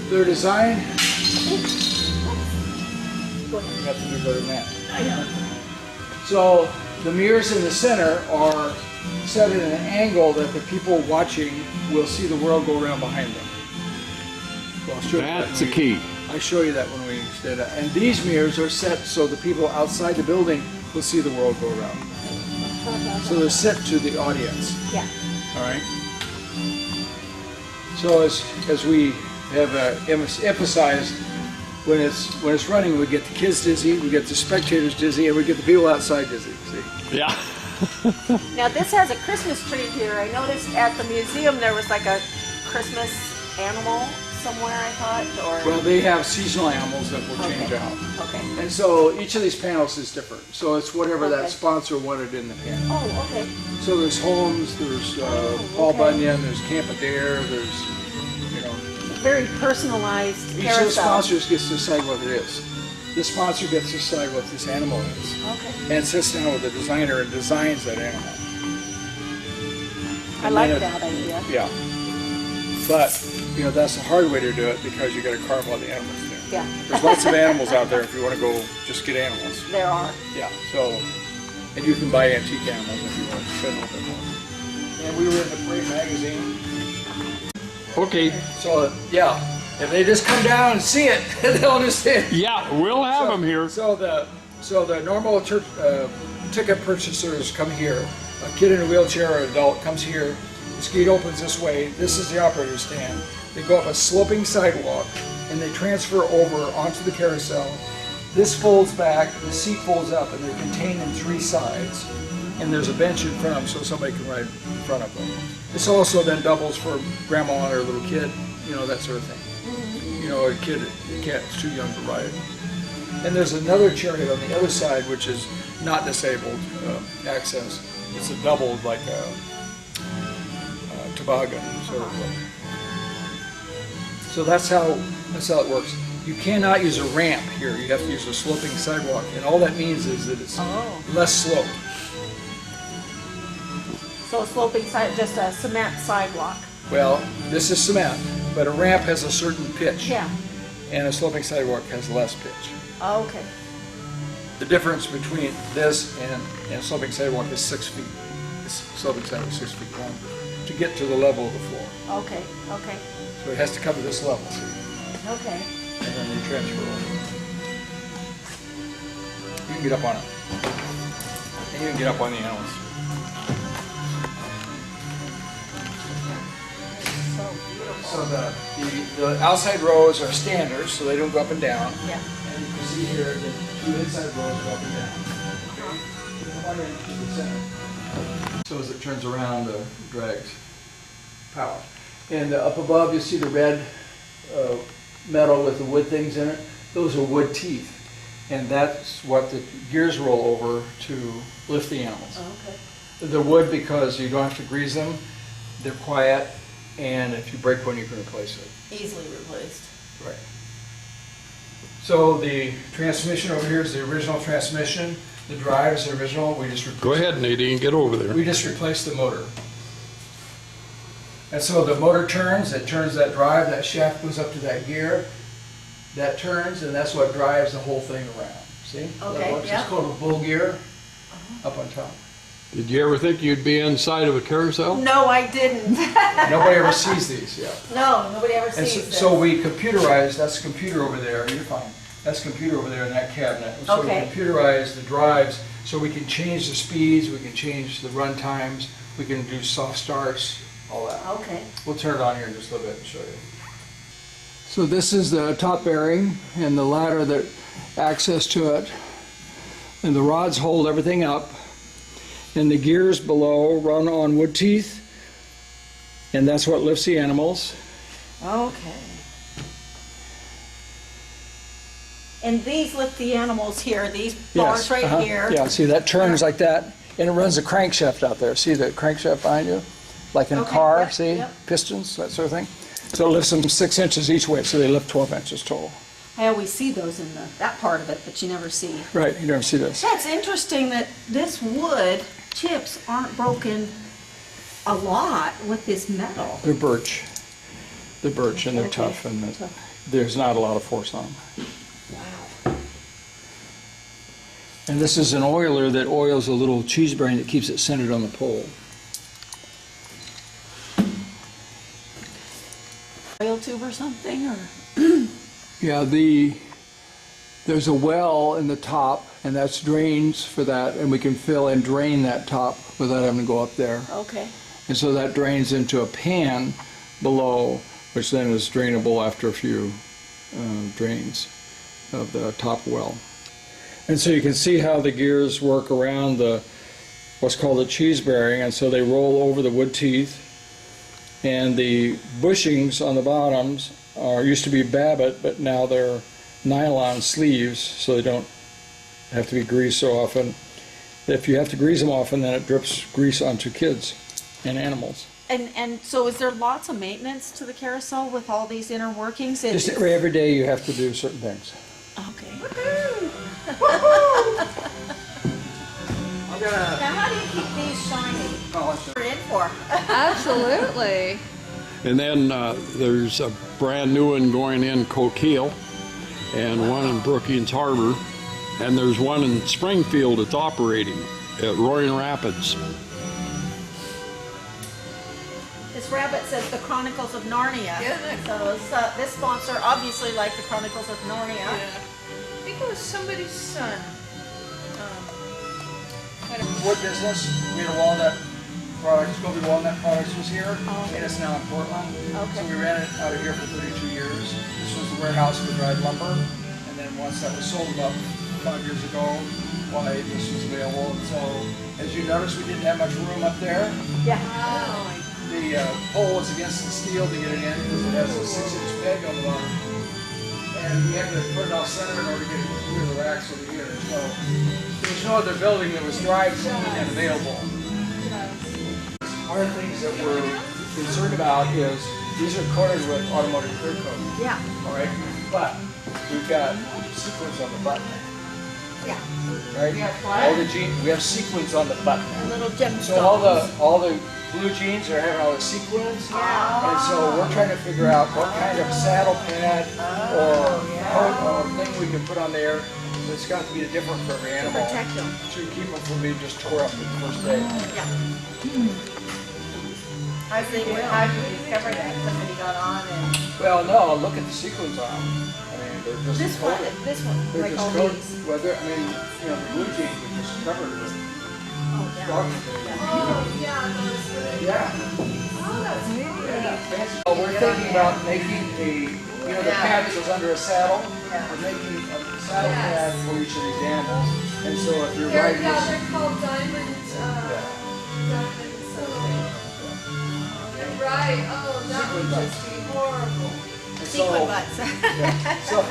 They're designed. You have to do better than that. I know. So the mirrors in the center are set at an angle that the people watching will see the world go around behind them. So I'll show you that That's the key. I show you that when we stand up. And these mirrors are set so the people outside the building will see the world go around. So they're set to the audience. Yeah. All right. So as we have emphasized, when it's running, we get the kids dizzy, we get the spectators dizzy, and we get the people outside dizzy. See? Yeah. Now this has a Christmas tree here. I noticed at the museum there was like a Christmas animal somewhere, I thought, or... Well, they have seasonal animals that will change out. Okay. And so each of these panels is different. So it's whatever that Okay. sponsor wanted in the panel. Oh, okay. So there's Holmes, there's Paul okay. Bunyan, there's Campadere, there's, you know... Very personalized Each of the carousel. sponsors gets to decide what it is. This sponsor gets to decide what this animal is. Okay. And sits down with the designer and designs that animal. I like that idea. Yeah. But, you know, that's the hard way to do it because you got to carve all the animals there. Yeah. There's lots of animals out there if you want to go just get animals. There are. Yeah, so, and you can buy antique animals if you want to spend a little bit more. And we were in the Parade magazine. Okay. So, yeah, if they just come down and see it, they'll understand. Yeah, we'll have them here. So the normal ticket purchasers come here. A kid in a wheelchair or adult comes here. This gate opens this way. This is the operator stand. They go up a sloping sidewalk and they transfer over onto the carousel. This folds back, the seat folds up, and they're contained in 3 sides. And there's a bench in front of them so somebody can ride in front of them. This also then doubles for grandma or a little kid, you know, that sort of thing. You know, a kid, it's too young to ride. And there's another chariot on the other side which is not disabled access. It's a doubled, like a toboggan sort of thing. So that's how it works. You cannot use a ramp here. You have to use a sloping sidewalk, and all that means is that it's less slope. So a sloping side, just a cement sidewalk. Well, this is cement, but a ramp has a certain pitch. Yeah. And a sloping sidewalk has less pitch. Okay. The difference between this and a sloping sidewalk is 6 feet. This sloping sidewalk is 6 feet long to get to the level of the floor. Okay. Okay. So it has to cover this level, see? Okay. And then they transfer over. You can get up on it. And you can get up on the animals. So the outside rows are standards, so they don't go up and down. Yeah. And you can see here the 2 inside rows go up and down. One into the center. So as it turns around, the drags power. And up above, you see the red metal with the wood things in it. Those are wood teeth. And that's what the gears roll over to lift the animals. Okay. The wood, because you don't have to grease them, they're quiet, and if you break one, you can replace it. Easily replaced. Right. So the transmission over here is the original transmission. The drive is the original. We just replaced. Go ahead, Nadine, get over there. We just replaced the motor. And so the motor turns, it turns that drive, that shaft goes up to that gear, that turns, and that's what drives the whole thing around. See? Okay, It's yeah. called a bull gear up on top. Did you ever think you'd be inside of a carousel? No, I didn't. Nobody ever sees these, yeah. No, nobody ever And sees this. so we computerized, that's the computer over there, you're fine. That's the computer over there in that cabinet. So we Okay. computerized the drives so we can change the speeds, we can change the run times, we can do soft starts, all that. Okay. We'll turn it on here in just a little bit and show you. So this is the top bearing and the ladder that access to it. And the rods hold everything up. And the gears below run on wood teeth. And that's what lifts the animals. Okay. And these lift the animals here, these bars right here. Yeah, see that turns like that. And it runs a crankshaft out there. See the crankshaft behind you? Like in a Okay, car, yep, see? yep. Pistons, that sort of thing. So it lifts them 6 inches each way, so they lift 12 inches total. I always see those in that part of it, but you never see. Right, you never see this. That's interesting that this wood chips aren't broken a lot with this metal. They're birch. They're birch and they're Okay. tough, and there's not a lot of force on them. Wow. And this is an oiler that oils a little cheese bearing that keeps it centered on the pole. Oil tube or something, or? Yeah, there's a well in the top, and that's drains for that, and we can fill and drain that top without having to go up there. Okay. And so that drains into a pan below, which then is drainable after a few drains of the top well. And so you can see how the gears work around what's called the cheese bearing, and so they roll over the wood teeth. And the bushings on the bottoms used to be babbitt, but now they're nylon sleeves, so they don't have to be greased so often. If you have to grease them often, then it drips grease onto kids and animals. And so is there lots of maintenance to the carousel with all these inner workings? Just every day you have to do certain things. Okay. Now, how do you keep these shiny? We're in for. Absolutely. And then there's a brand new one going in Coquille and one in Brookings Harbor. And there's one in Springfield that's operating at Roaring Rapids. This rabbit says the Chronicles of Narnia. So this sponsor obviously liked the Chronicles of Narnia. Yeah. I think it was somebody's son. Wood business, we had a walnut Products, Gobi Walnut Products was here, and it's now in Portland. Okay. So we ran it out of here for 32 years. This was the warehouse for dried lumber, and then once that was sold about 5 years ago, why this was available. And so, as you notice, we didn't have much room up there. Yeah. The pole was against the steel to get it in because it has a 6-inch peg on the bottom. And we had to put it off center in order to get it through the racks over here. So there was no other building that was dry, clean, and available. One of the things that we're concerned about is these are coated with automotive clear coat. Yeah. All right, but we've got sequins on the button. Yeah. Right. We have what? All the jeans. We have sequins on the button. A little gemstone. So all the blue jeans are having all the sequins, and so we're trying to figure out what kind of saddle pad or coat or thing we can put on there. It's got to be different for every animal protect them. to keep them from being just tore up the first day. Yeah. How do you discover that? Somebody got on and... Well, no, look at the sequins on them. I mean, they're just This one, coated. They're like just all coated. these. Well, I mean, you know, the blue jeans are just covered with dark. Yeah. So we're thinking about making the pad that goes under a saddle. We're making a saddle pad for each of these animals. And so if you're riding this, they're called diamond something. Right, oh, that would just be horrible. Sequin butts. so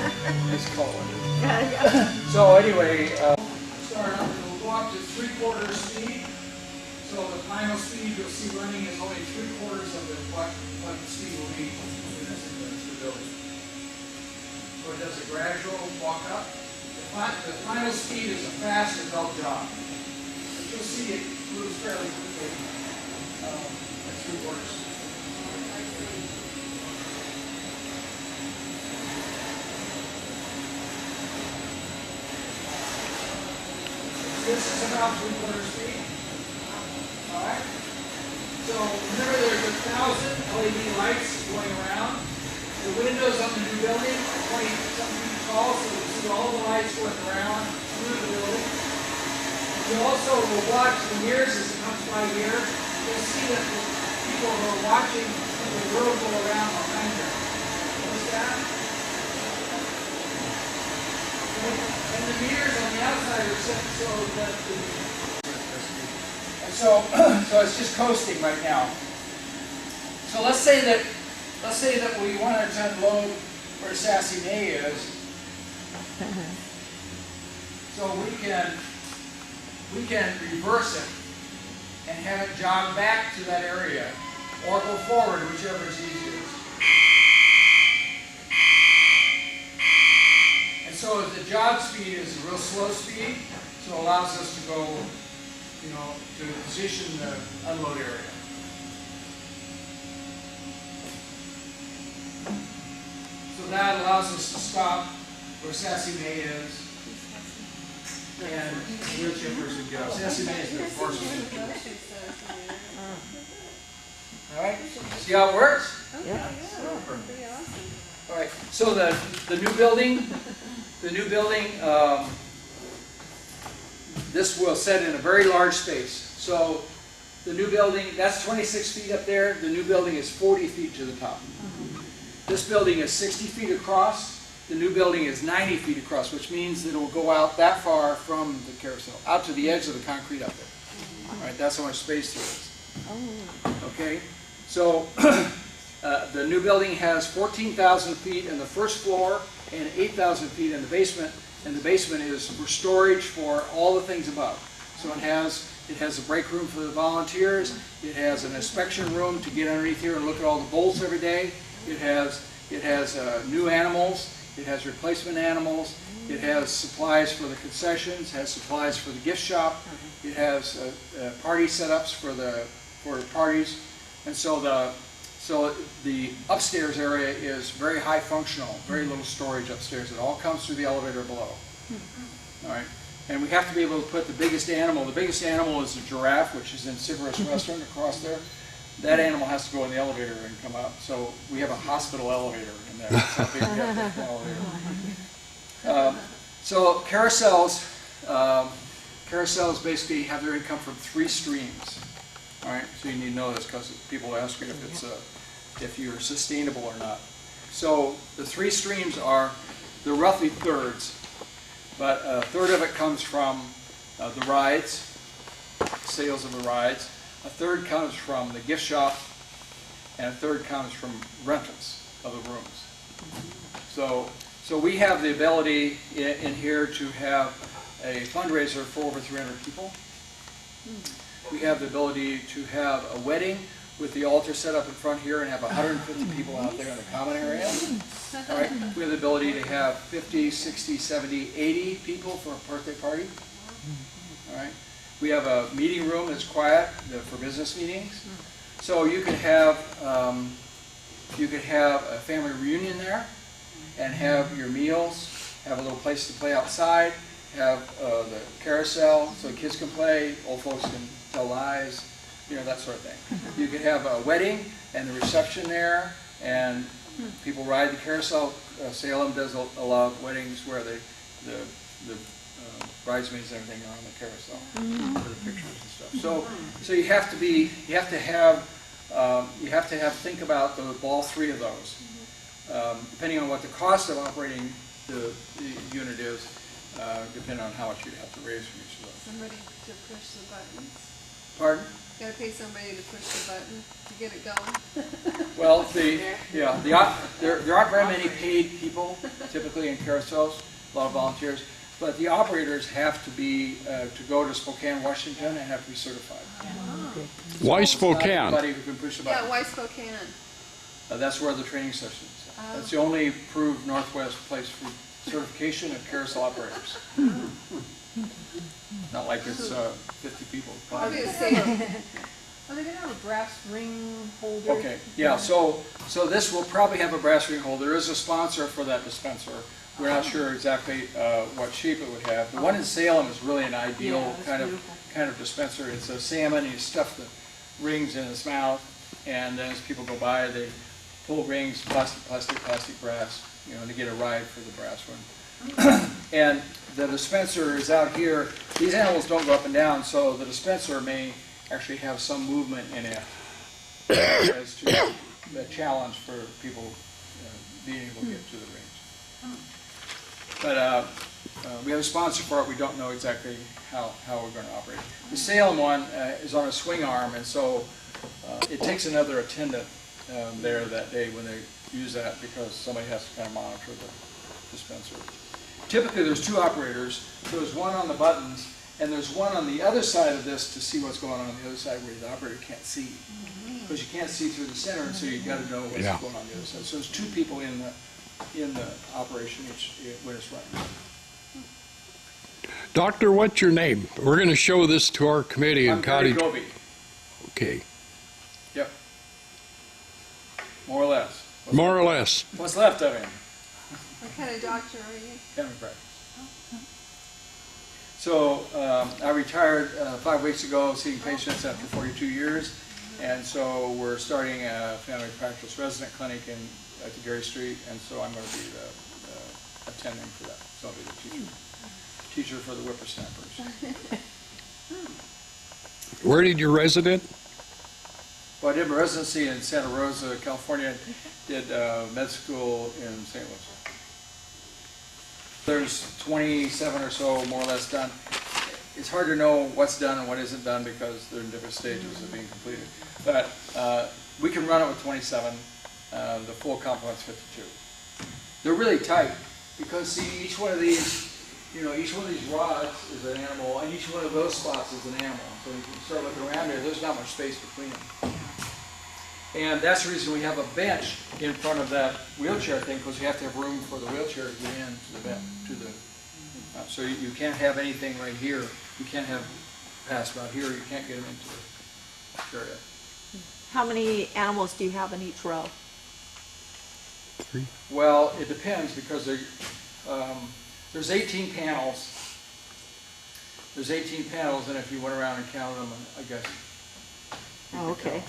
it's called. So anyway, start up, we'll go up to 3/4 speed. So the final speed you'll see running is only 3/4 of what the speed will be in the building. So it does a gradual walk up. The final speed is a fast and belt jog. But you'll see it moves fairly quickly at 3/4. This is about 3/4 speed. Alright? So remember there's 1,000 LED lights going around. The windows on the new building are 20-something feet tall, so you see all the lights going around through the building. You also will watch the mirrors as it comes by here. You'll see that the people who are watching the world go around behind them. Notice that? And the mirrors on the outside are set so that so it's just coasting right now. So let's say that we wanted to unload where Sassy May is. So we can reverse it and have it jog back to that area, or go forward, whichever is easiest. And so the jog speed is a real slow speed, so it allows us to go, to position the unload area. So that allows us to stop where Sassy May is, and wheelchair person go. Sassy May is the enforcement. All right, see how it works? Yeah. All right, so the new building, this will set in a very large space. So the new building, that's 26 feet up there. The new building is 40 feet to the top. This building is 60 feet across. The new building is 90 feet across, which means that it will go out that far from the carousel, out to the edge of the concrete up there. All right, that's how much space there is. Okay, so the new building has 14,000 feet in the first floor and 8,000 feet in the basement, and the basement is for storage for all the things above. So it has a break room for the volunteers. It has an inspection room to get underneath here and look at all the bolts every day. It has new animals. It has replacement animals. It has supplies for the concessions. It has supplies for the gift shop. It has party setups for parties, and so the upstairs area is very high functional, very little storage upstairs. It all comes through the elevator below. All right, and we have to be able to put the biggest animal. The biggest animal is a giraffe, which is in Sybaris Restaurant across there. That animal has to go in the elevator and come out. So we have a hospital elevator in there. That's how big we have the elevator. So carousels basically have their income from 3 streams. All right, so you need to know this because people ask you if you're sustainable or not. So the three streams they're roughly thirds, but a third of it comes from the rides, sales of the rides. A third comes from the gift shop, and a third comes from rentals of the rooms. So we have the ability in here to have a fundraiser for over 300 people. We have the ability to have a wedding with the altar set up in front here and have 150 people out there in the common area. All right. We have the ability to have 50, 60, 70, 80 people for a birthday party. All right. We have a meeting room that's quiet for business meetings. So you could have a family reunion there and have your meals, have a little place to play outside, have the carousel so kids can play, old folks can tell lies, that sort of thing. You could have a wedding and the reception there, and people ride the carousel. Salem does a lot of weddings where the bridesmaids and everything are on the carousel for the pictures and stuff. So you have to think about all three of those. Depending on what the cost of operating the unit is, depending on how much you'd have to raise from each of those. Somebody to push the buttons. Pardon? Gotta pay somebody to push the button to get it going. Well, there aren't very many paid people typically in carousels, a lot of volunteers, but the operators have to be to go to Spokane, Washington, and have to be certified. Why Spokane? Anybody who can push the button. Yeah, why Spokane? That's where the training session is. That's the only approved Northwest place for certification of carousel operators. Not like it's 50 people. Are they going to have a brass ring holder? Okay, yeah, so this will probably have a brass ring holder. There is a sponsor for that dispenser. We're not sure exactly what shape it would have. The one in Salem is really an ideal kind of dispenser. It's a salmon, you stuff the rings in his mouth, and then as people go by, they pull rings, plastic, brass, to get a ride for the brass one. And the dispenser is out here. These animals don't go up and down, so the dispenser may actually have some movement in it as to the challenge for people being able to get to the rings. But we have a sponsor for it. We don't know exactly how we're going to operate. The Salem one is on a swing arm, and so it takes another attendant there that day when they use that because somebody has to kind of monitor the dispenser. Typically there's two operators. There's one on the buttons and there's one on the other side of this to see what's going on the other side where the operator can't see. Because you can't see through the center, and so you've got to know what's going on the other side. So there's two people in the operation when it's running. Doctor, what's your name? We're going to show this to our committee in Cottage. Gobi. Okay. Yep. More or less. More or less. What's left of him? What kind of doctor are you? Family practice. So I retired 5 weeks ago, seeing patients after 42 years, and so we're starting a family practice resident clinic at the Gary Street, and so I'm going to be attending for that. So I'll be the teacher for the whippersnappers. Where did you resident? Well, I did my residency in Santa Rosa, California. Did med school in St. Louis. There's 27 or so, more or less, done. It's hard to know what's done and what isn't done because they're in different stages of being completed. But we can run it with 27. The full complement's 52. They're really tight because, see, each one of these rods is an animal, and each one of those spots is an animal. So if you start looking around there, there's not much space between them. And that's the reason we have a bench in front of that wheelchair thing, because you have to have room for the wheelchair to get into the bench. So you can't have anything right here. You can't have pass about here. You can't get them into the area. How many animals do you have in each row? 3. Well, it depends because there's 18 panels. There's 18 panels, and if you went around and counted them, I guess. Oh, okay.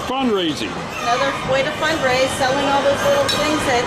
fundraising. Another way to fundraise, selling all those little things that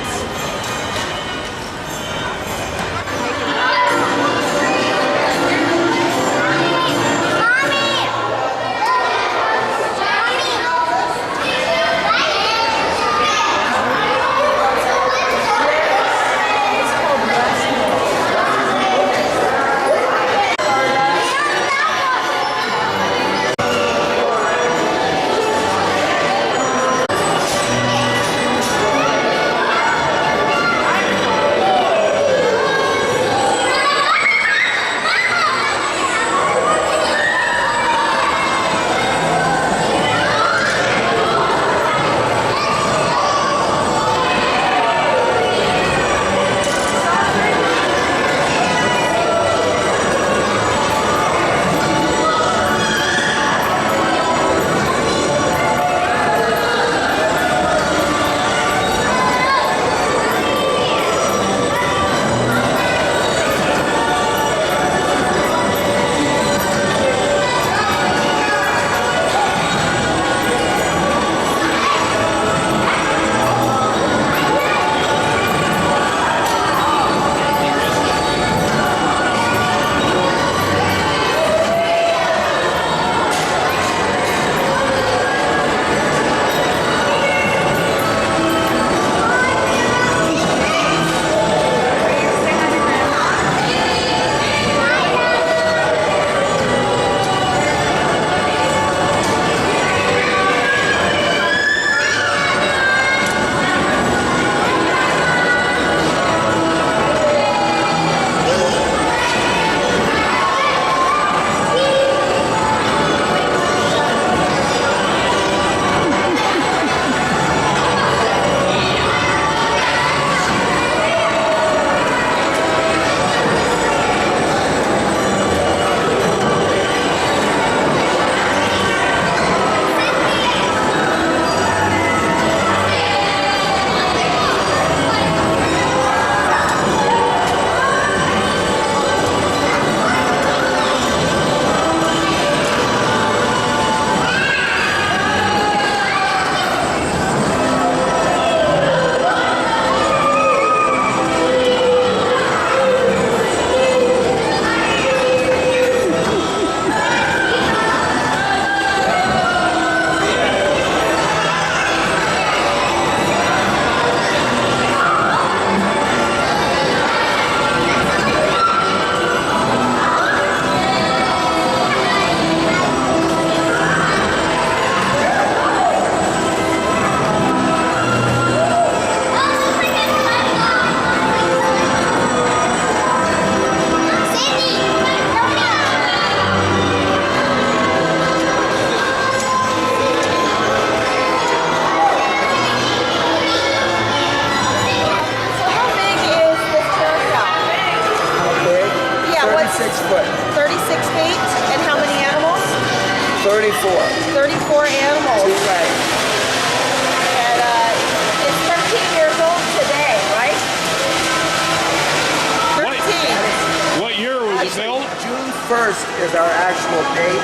is our actual date,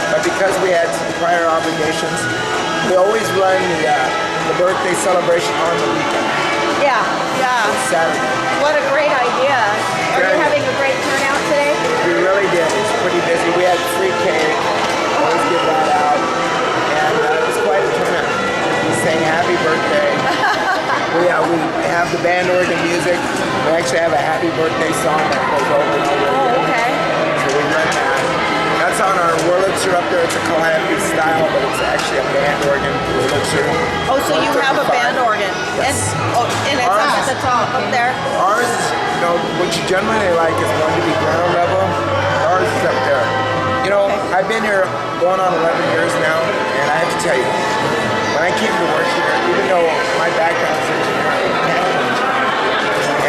but because we had some prior obligations, we always run the birthday celebration on the weekend. Yeah, yeah. Saturday. What a great idea. Are you having a great turnout today? We really did. It's pretty busy. We had free cake. Always give that out. And it was quite a turnout. We sang happy birthday. we have the band organ music. We actually have a happy birthday song that goes over and over again. Oh, okay. So we run that. That's on our Wurlitzer up there. It's a calamity style, but it's actually a band organ Wurlitzer. Oh, so you have a band organ. Yes. And it's up at the top up there. Ours, you know, what you generally like is going to be ground level. Ours is up there. You know, I've been here going on 11 years now, and I have to tell you, when I came to work here, even though my background is engineering,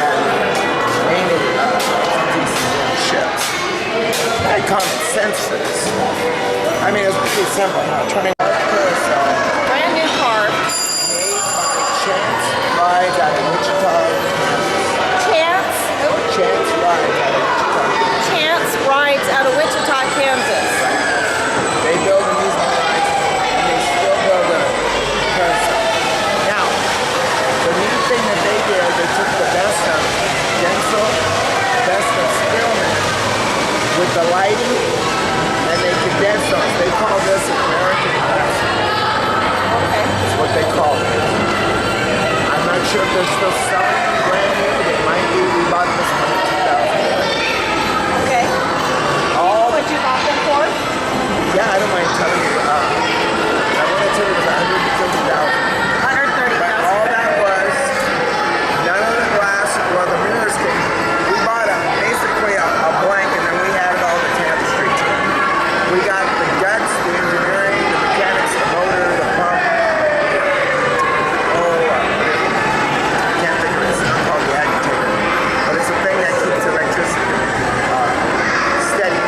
and mainly these ships, I had common sense for this. I mean, it's pretty simple. You know, turning out a carousel. Brand new car. Chance rides out of Wichita. Chance? Chance rides out of Wichita. Chance rides out of Wichita, Kansas. They build amusement rides, and they still build a this American grass. Okay. That's what they call it. I'm not sure if they're still selling them brand new, but it might be. We bought this one in 2000. Okay. All What you bought them for? Yeah, I don't mind telling you. I want to tell you it was 150,000. 130,000. But all that was, none of the glass, well, the mirrors came. We bought basically a blank, and then we added all the tapestry to it. We got the guts, the engineering, the mechanics, the motor, the pump. I can't think of it. It's not called the agitator, but it's a thing that keeps electricity steady.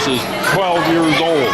is 12 years old.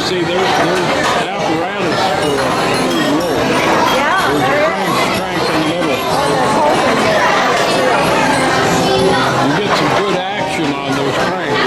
See, there's apparatus for a third row. Yeah, there's a crank in the middle. You get some good action on those cranks.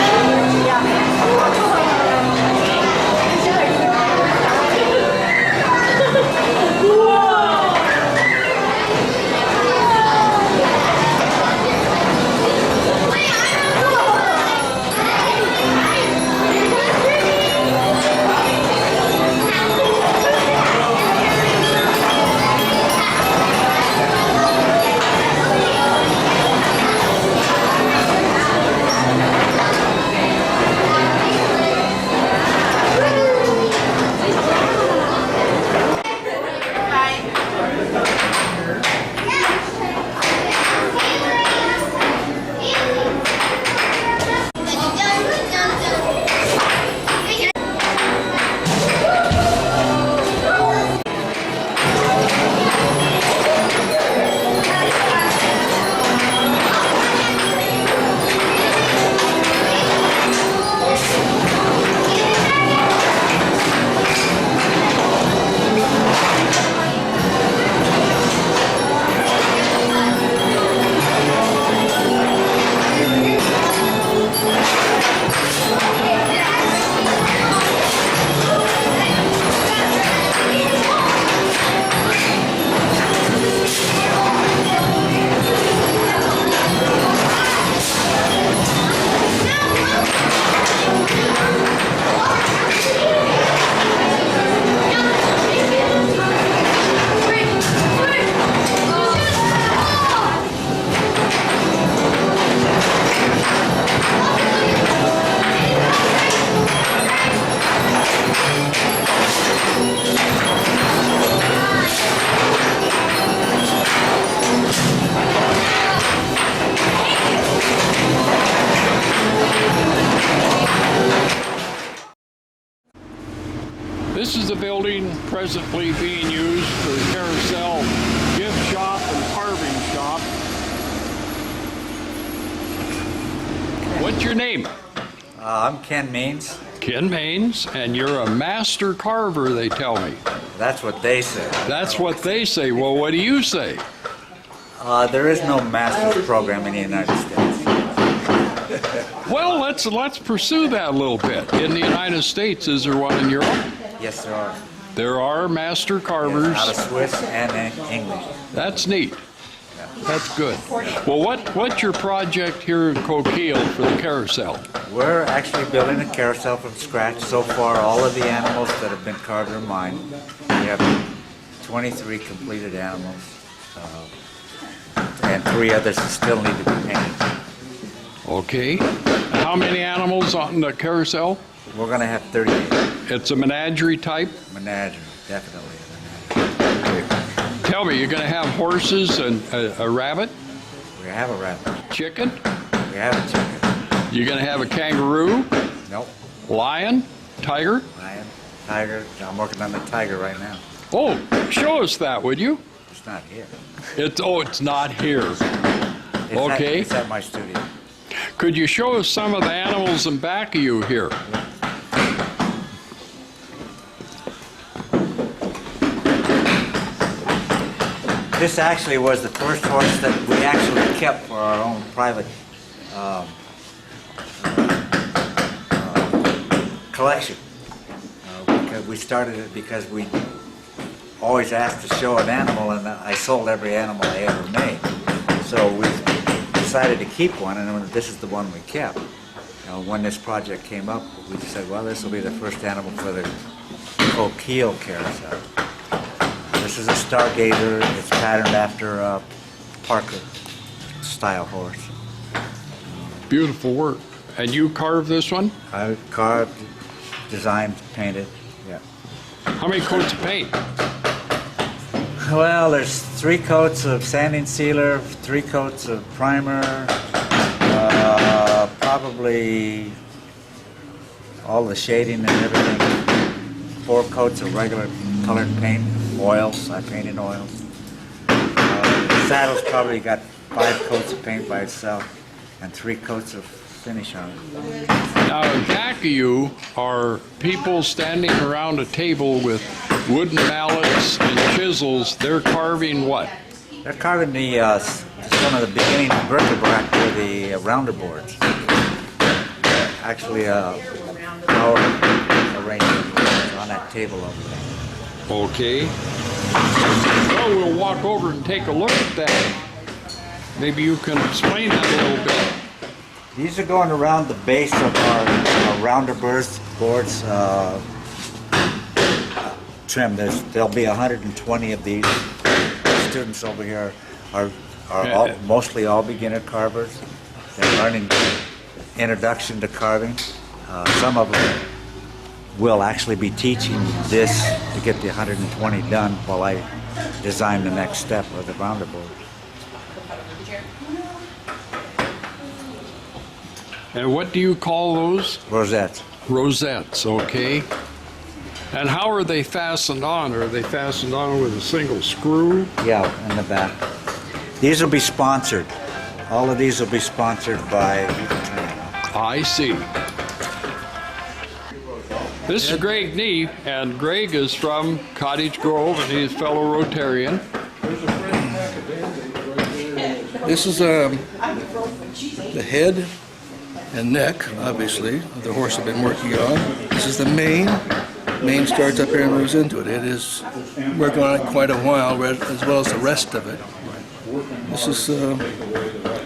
This is the building presently being used for the Carousel gift shop and carving shop. What's your name? I'm Ken Means. Ken Maines, and you're a master carver, they tell me. That's what they say. That's what they say. Well, what do you say? There is no master's program in the United States. Well, let's pursue that a little bit. In the United States, is there one in Europe? Yes, there are. There are master carvers. Yes, out of Swiss and English. That's neat. That's good. Well, what's your project here in Coquille for the carousel? We're actually building a carousel from scratch. So far, all of the animals that have been carved are mine. We have 23 completed animals, and 3 others that still need to be painted. Okay. How many animals on the carousel? We're going to have 38. It's a menagerie type? Menagerie, definitely. Tell me, you're going to have horses and a rabbit? We have a rabbit. Chicken? We have a chicken. You're going to have a kangaroo? Nope. Lion? Tiger? Lion, tiger. I'm working on the tiger right now. Oh, show us that, would you? It's not here. It's not here. Okay. It's at my studio. Could you show us some of the animals in back of you here? This actually was the first horse that we actually kept for our own private collection. Because we started it because we always asked to show an animal, and I sold every animal I ever made. So we decided to keep one, and this is the one we kept. When this project came up, we said, well, this will be the first animal for the Coquille carousel. This is a stargazer. It's patterned after a Parker-style horse. Beautiful work. And you carved this one? I carved, designed, painted, yeah. How many coats of paint? Well, there's 3 coats of sanding sealer, 3 coats of primer, probably all the shading and everything, 4 coats of regular colored paint, oils, I paint in oils. The saddle's probably got 5 coats of paint by itself and 3 coats of finish on it. Now, in back of you are people standing around a table with wooden mallets and chisels. They're carving what? They're carving some of the beginning bric-a-brac for the rounder boards. Actually, power arrangement on that table over there. Okay. Well, we'll walk over and take a look at that. Maybe you can explain that a little bit. These are going around the base of our rounder boards trim. There'll be 120 of these. The students over here are mostly all beginner carvers. They're learning introduction to carving. Some of them will actually be teaching this to get the 120 done while I design the next step of the rounder board. And what do you call those? Rosettes. Rosettes, okay. And how are they fastened on? Are they fastened on with a single screw? Yeah, in the back. These will be sponsored. All of these will be sponsored by... I see. This is Greg Nee, and Greg is from Cottage Grove, and he's a fellow Rotarian. This is the head and neck, obviously, of the horse I've been working on. This is the mane. Mane starts up here and moves into it. It is working on it quite a while, as well as the rest of it. This is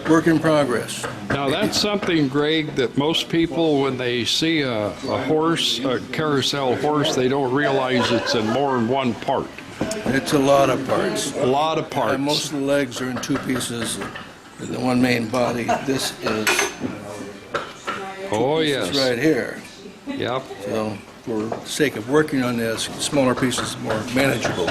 work in progress. Now that's something, Greg, that most people, when they see a horse, a carousel horse, they don't realize it's in more than one part. It's a lot of parts. A lot of parts. And most of the legs are in 2 pieces. The one main body. This is... Oh, yes. It's right here. Yep. So, for the sake of working on this, smaller pieces are more manageable.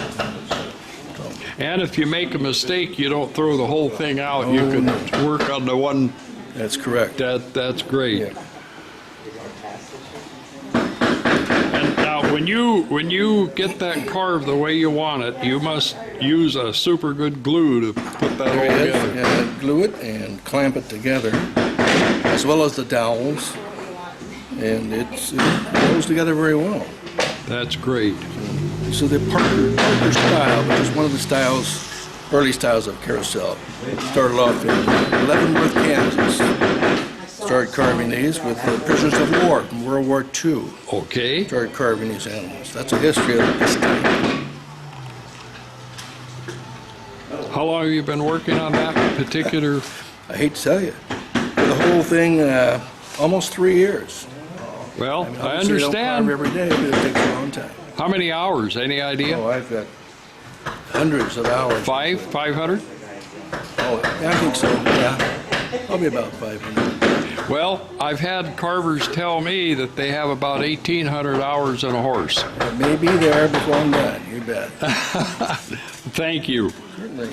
And if you make a mistake, you don't throw the whole thing out. You can work on the one. That's correct. That's great. Yeah. And now, when you get that carved the way you want it, you must use a super good glue to put that all together. Yeah, glue it and clamp it together, as well as the dowels, and it goes together very well. That's great. So the Parker style, which is one of the styles, early styles of carousel, started off in Leavenworth, Kansas. Started carving these with the prisoners of war from World War II. Okay. Started carving these animals. That's a history of this type. How long have you been working on that particular? I hate to tell you, the whole thing, almost 3 years. Well, mean, I obviously don't understand. carve every day, but it takes a long time. How many hours? Any idea? Oh, I've got hundreds of hours. 500? Oh, yeah, I think so, yeah. Probably about 500. Well, I've had carvers tell me that they have about 1,800 hours on a horse. It may be there before I'm done, you bet. Thank you. Certainly.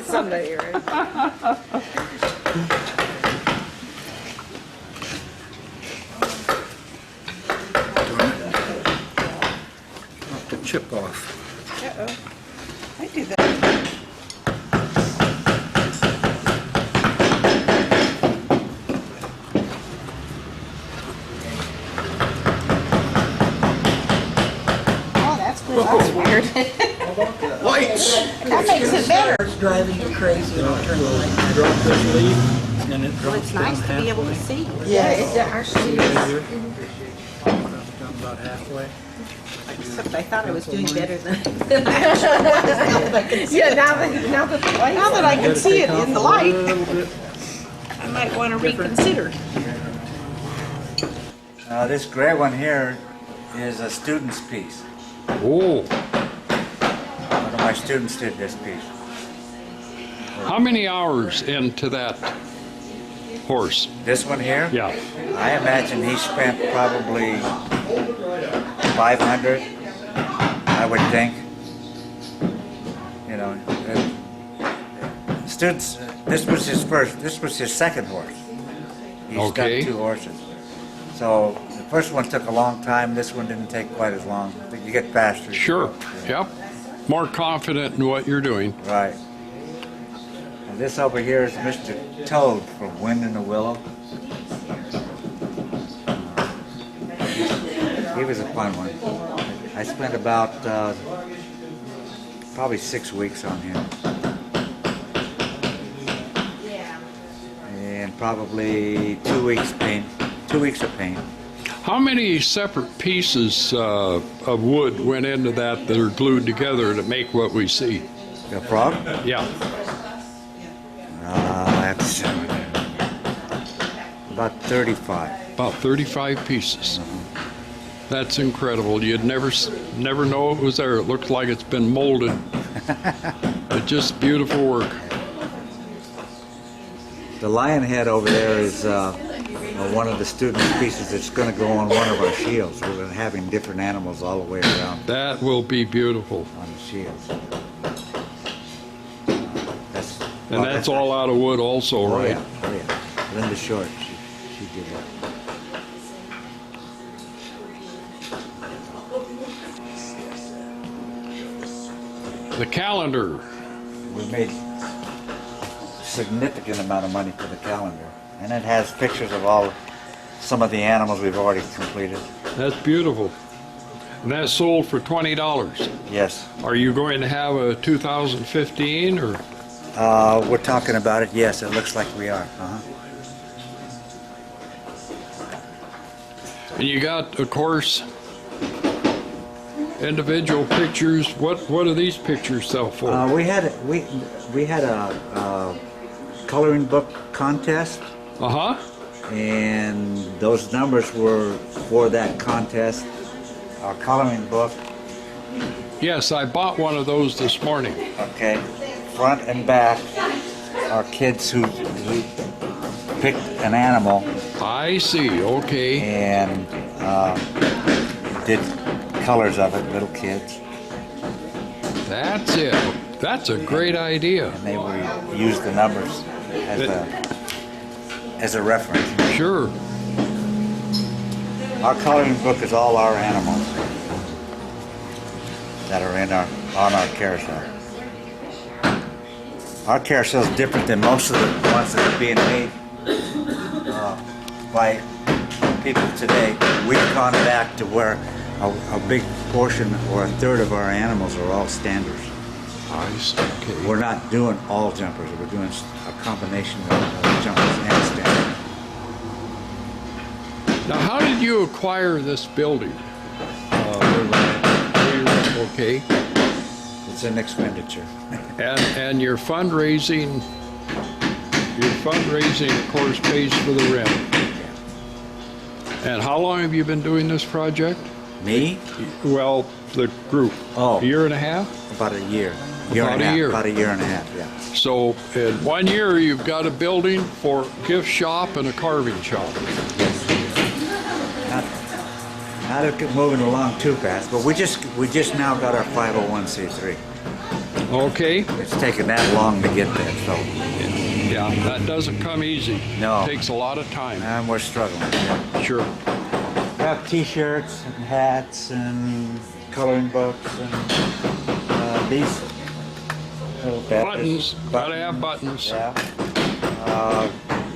Someday, right? Knock the chip off. Uh-oh. I do that. Oh, that's weird. Lights! That makes it better. It's driving you crazy. I'll turn the light on. Drop this leaf and it Well, drops it's down nice to be able to see. Yeah, it actually is. about halfway. Except I thought I was doing better than I actually was. Now that I can see it. Now that I can see it in the light, I might want to reconsider. This gray one here is a student's piece. Oh, One of my students did this piece. how many hours into that horse? This one here? Yeah. I imagine he spent probably 500, I would think. You know, students, this was his second horse. He's Okay. got 2 horses. So the first one took a long time, this one didn't take quite as long. You get faster. Sure. Yep. More confident in what you're doing. Right. And this over here is Mr. Toad from Wind in the Willow. He was a fun one. I spent about probably 6 weeks on him. And probably 2 weeks paint, 2 weeks of paint. How many separate pieces of wood went into that are glued together to make what we see? The frog? Yeah. I have to say, about 35. About 35 pieces. That's incredible. You'd never know it was there. It looks like it's been molded. But just beautiful work. The lion head over there is one of the student's pieces that's going to go on one of our shields. We're going to having different animals all the way around That will be beautiful. on the shields. And that's all out of wood also, Oh right? yeah, oh yeah. Linda Short, she did that. The calendar. We made significant amount of money for the calendar, and it has pictures of some of the animals we've already completed. That's beautiful. And that sold for $20. Yes. Are you going to have a 2015 or? We're talking about it. Yes, it looks like we are. Uh-huh. And you got, of course, individual pictures. What do these pictures sell for? We had a coloring book contest. Uh-huh. And those numbers were for that contest. Our coloring book. Yes, I bought one of those this morning. Okay. Front and back are kids who picked an animal. I see. Okay. And did colors of it, little kids. That's it. That's a great idea. And they would use the numbers as a reference. Sure. Our coloring book is all our animals that are on our carousel. Our carousel is different than most of the ones that are being made by people today. We've gone back to where a big portion or a third of our animals are all standards. I see. Okay. We're not doing all jumpers. We're doing a combination of jumpers and standards. Now, how did you acquire this building? We Okay. It's an expenditure. And your fundraising, of course, pays for the rent. And how long have you been doing this project? Me? Well, the group. Oh. A year and a half? About a year. About a year. About a year and a half, yeah. So in 1 year, you've got a building for gift shop and a carving shop. Not moving along too fast, but we just now got our 501c3. Okay. It's taken that long to get there, so. Yeah, that doesn't come easy. No. It takes a lot of time. And we're struggling. Yeah. Sure. We have t-shirts and hats and coloring books and these little Buttons. Gotta have buttons. Yeah.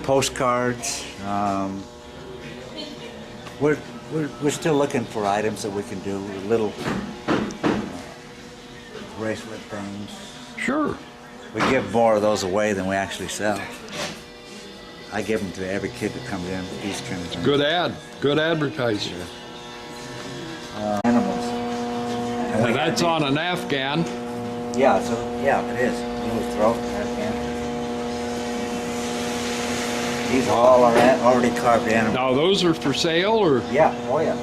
Postcards. We're still looking for items that we can do, little bracelet things. Sure. We give more of those away than we actually sell. I give them to every kid that comes in, these kind of things. Good ad. Good advertising. Animals. And that's on an Afghan. Yeah, so yeah, it is. Little throat, Afghan. These all are already carved animals. Now those are for sale, or? Yeah, oh yeah.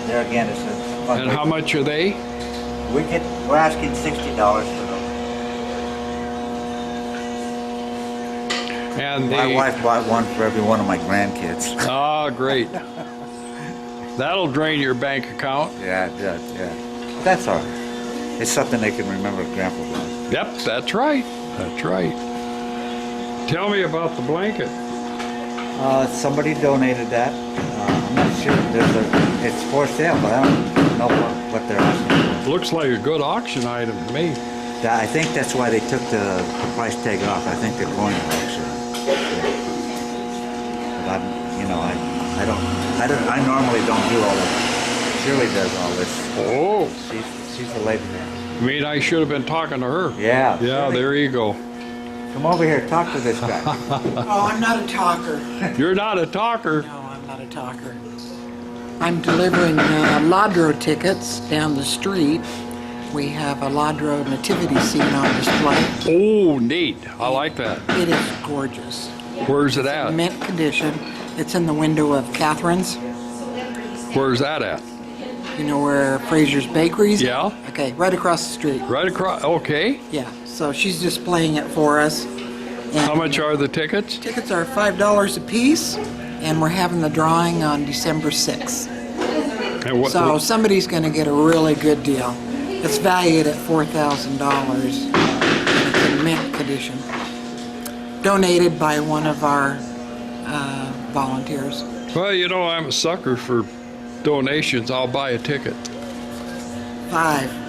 There again, it's a. And how much are they? We're asking $60 for them. And my wife bought one for every one of my grandkids. Ah, great. That'll drain your bank account. Yeah, it does. Yeah, that's all right. It's something they can remember Grandpa was. Yep, that's right. That's right. Tell me about the blanket. Somebody donated that. I'm not sure. It's for sale, but I don't know what they're asking. Looks like a good auction item to me. I think that's why they took the price tag off. I think they're going to auction. But I normally don't do all this. Shirley does all this. Oh. She's the lady there. I mean, I should have been talking to her. Yeah. Yeah, there you go. Come over here, talk to this guy. Oh, I'm not a talker. You're not a talker. No, I'm not a talker. I'm delivering Ladro tickets down the street. We have a Ladro nativity scene on display. Oh, neat. I like that. It is gorgeous. Where's it at? Mint condition. It's in the window of Catherine's. Where's that at? You know where Fraser's Bakery's? Yeah. Okay, right across the street. Right across, okay. Yeah, so she's displaying it for us. And how much are the tickets? Tickets are $5 a piece, and we're having the drawing on December 6th. And So somebody's going to get a really good deal. It's valued at $4,000. It's in mint condition. Donated by one of our volunteers. Well, you know, I'm a sucker for donations. I'll buy a ticket. 5.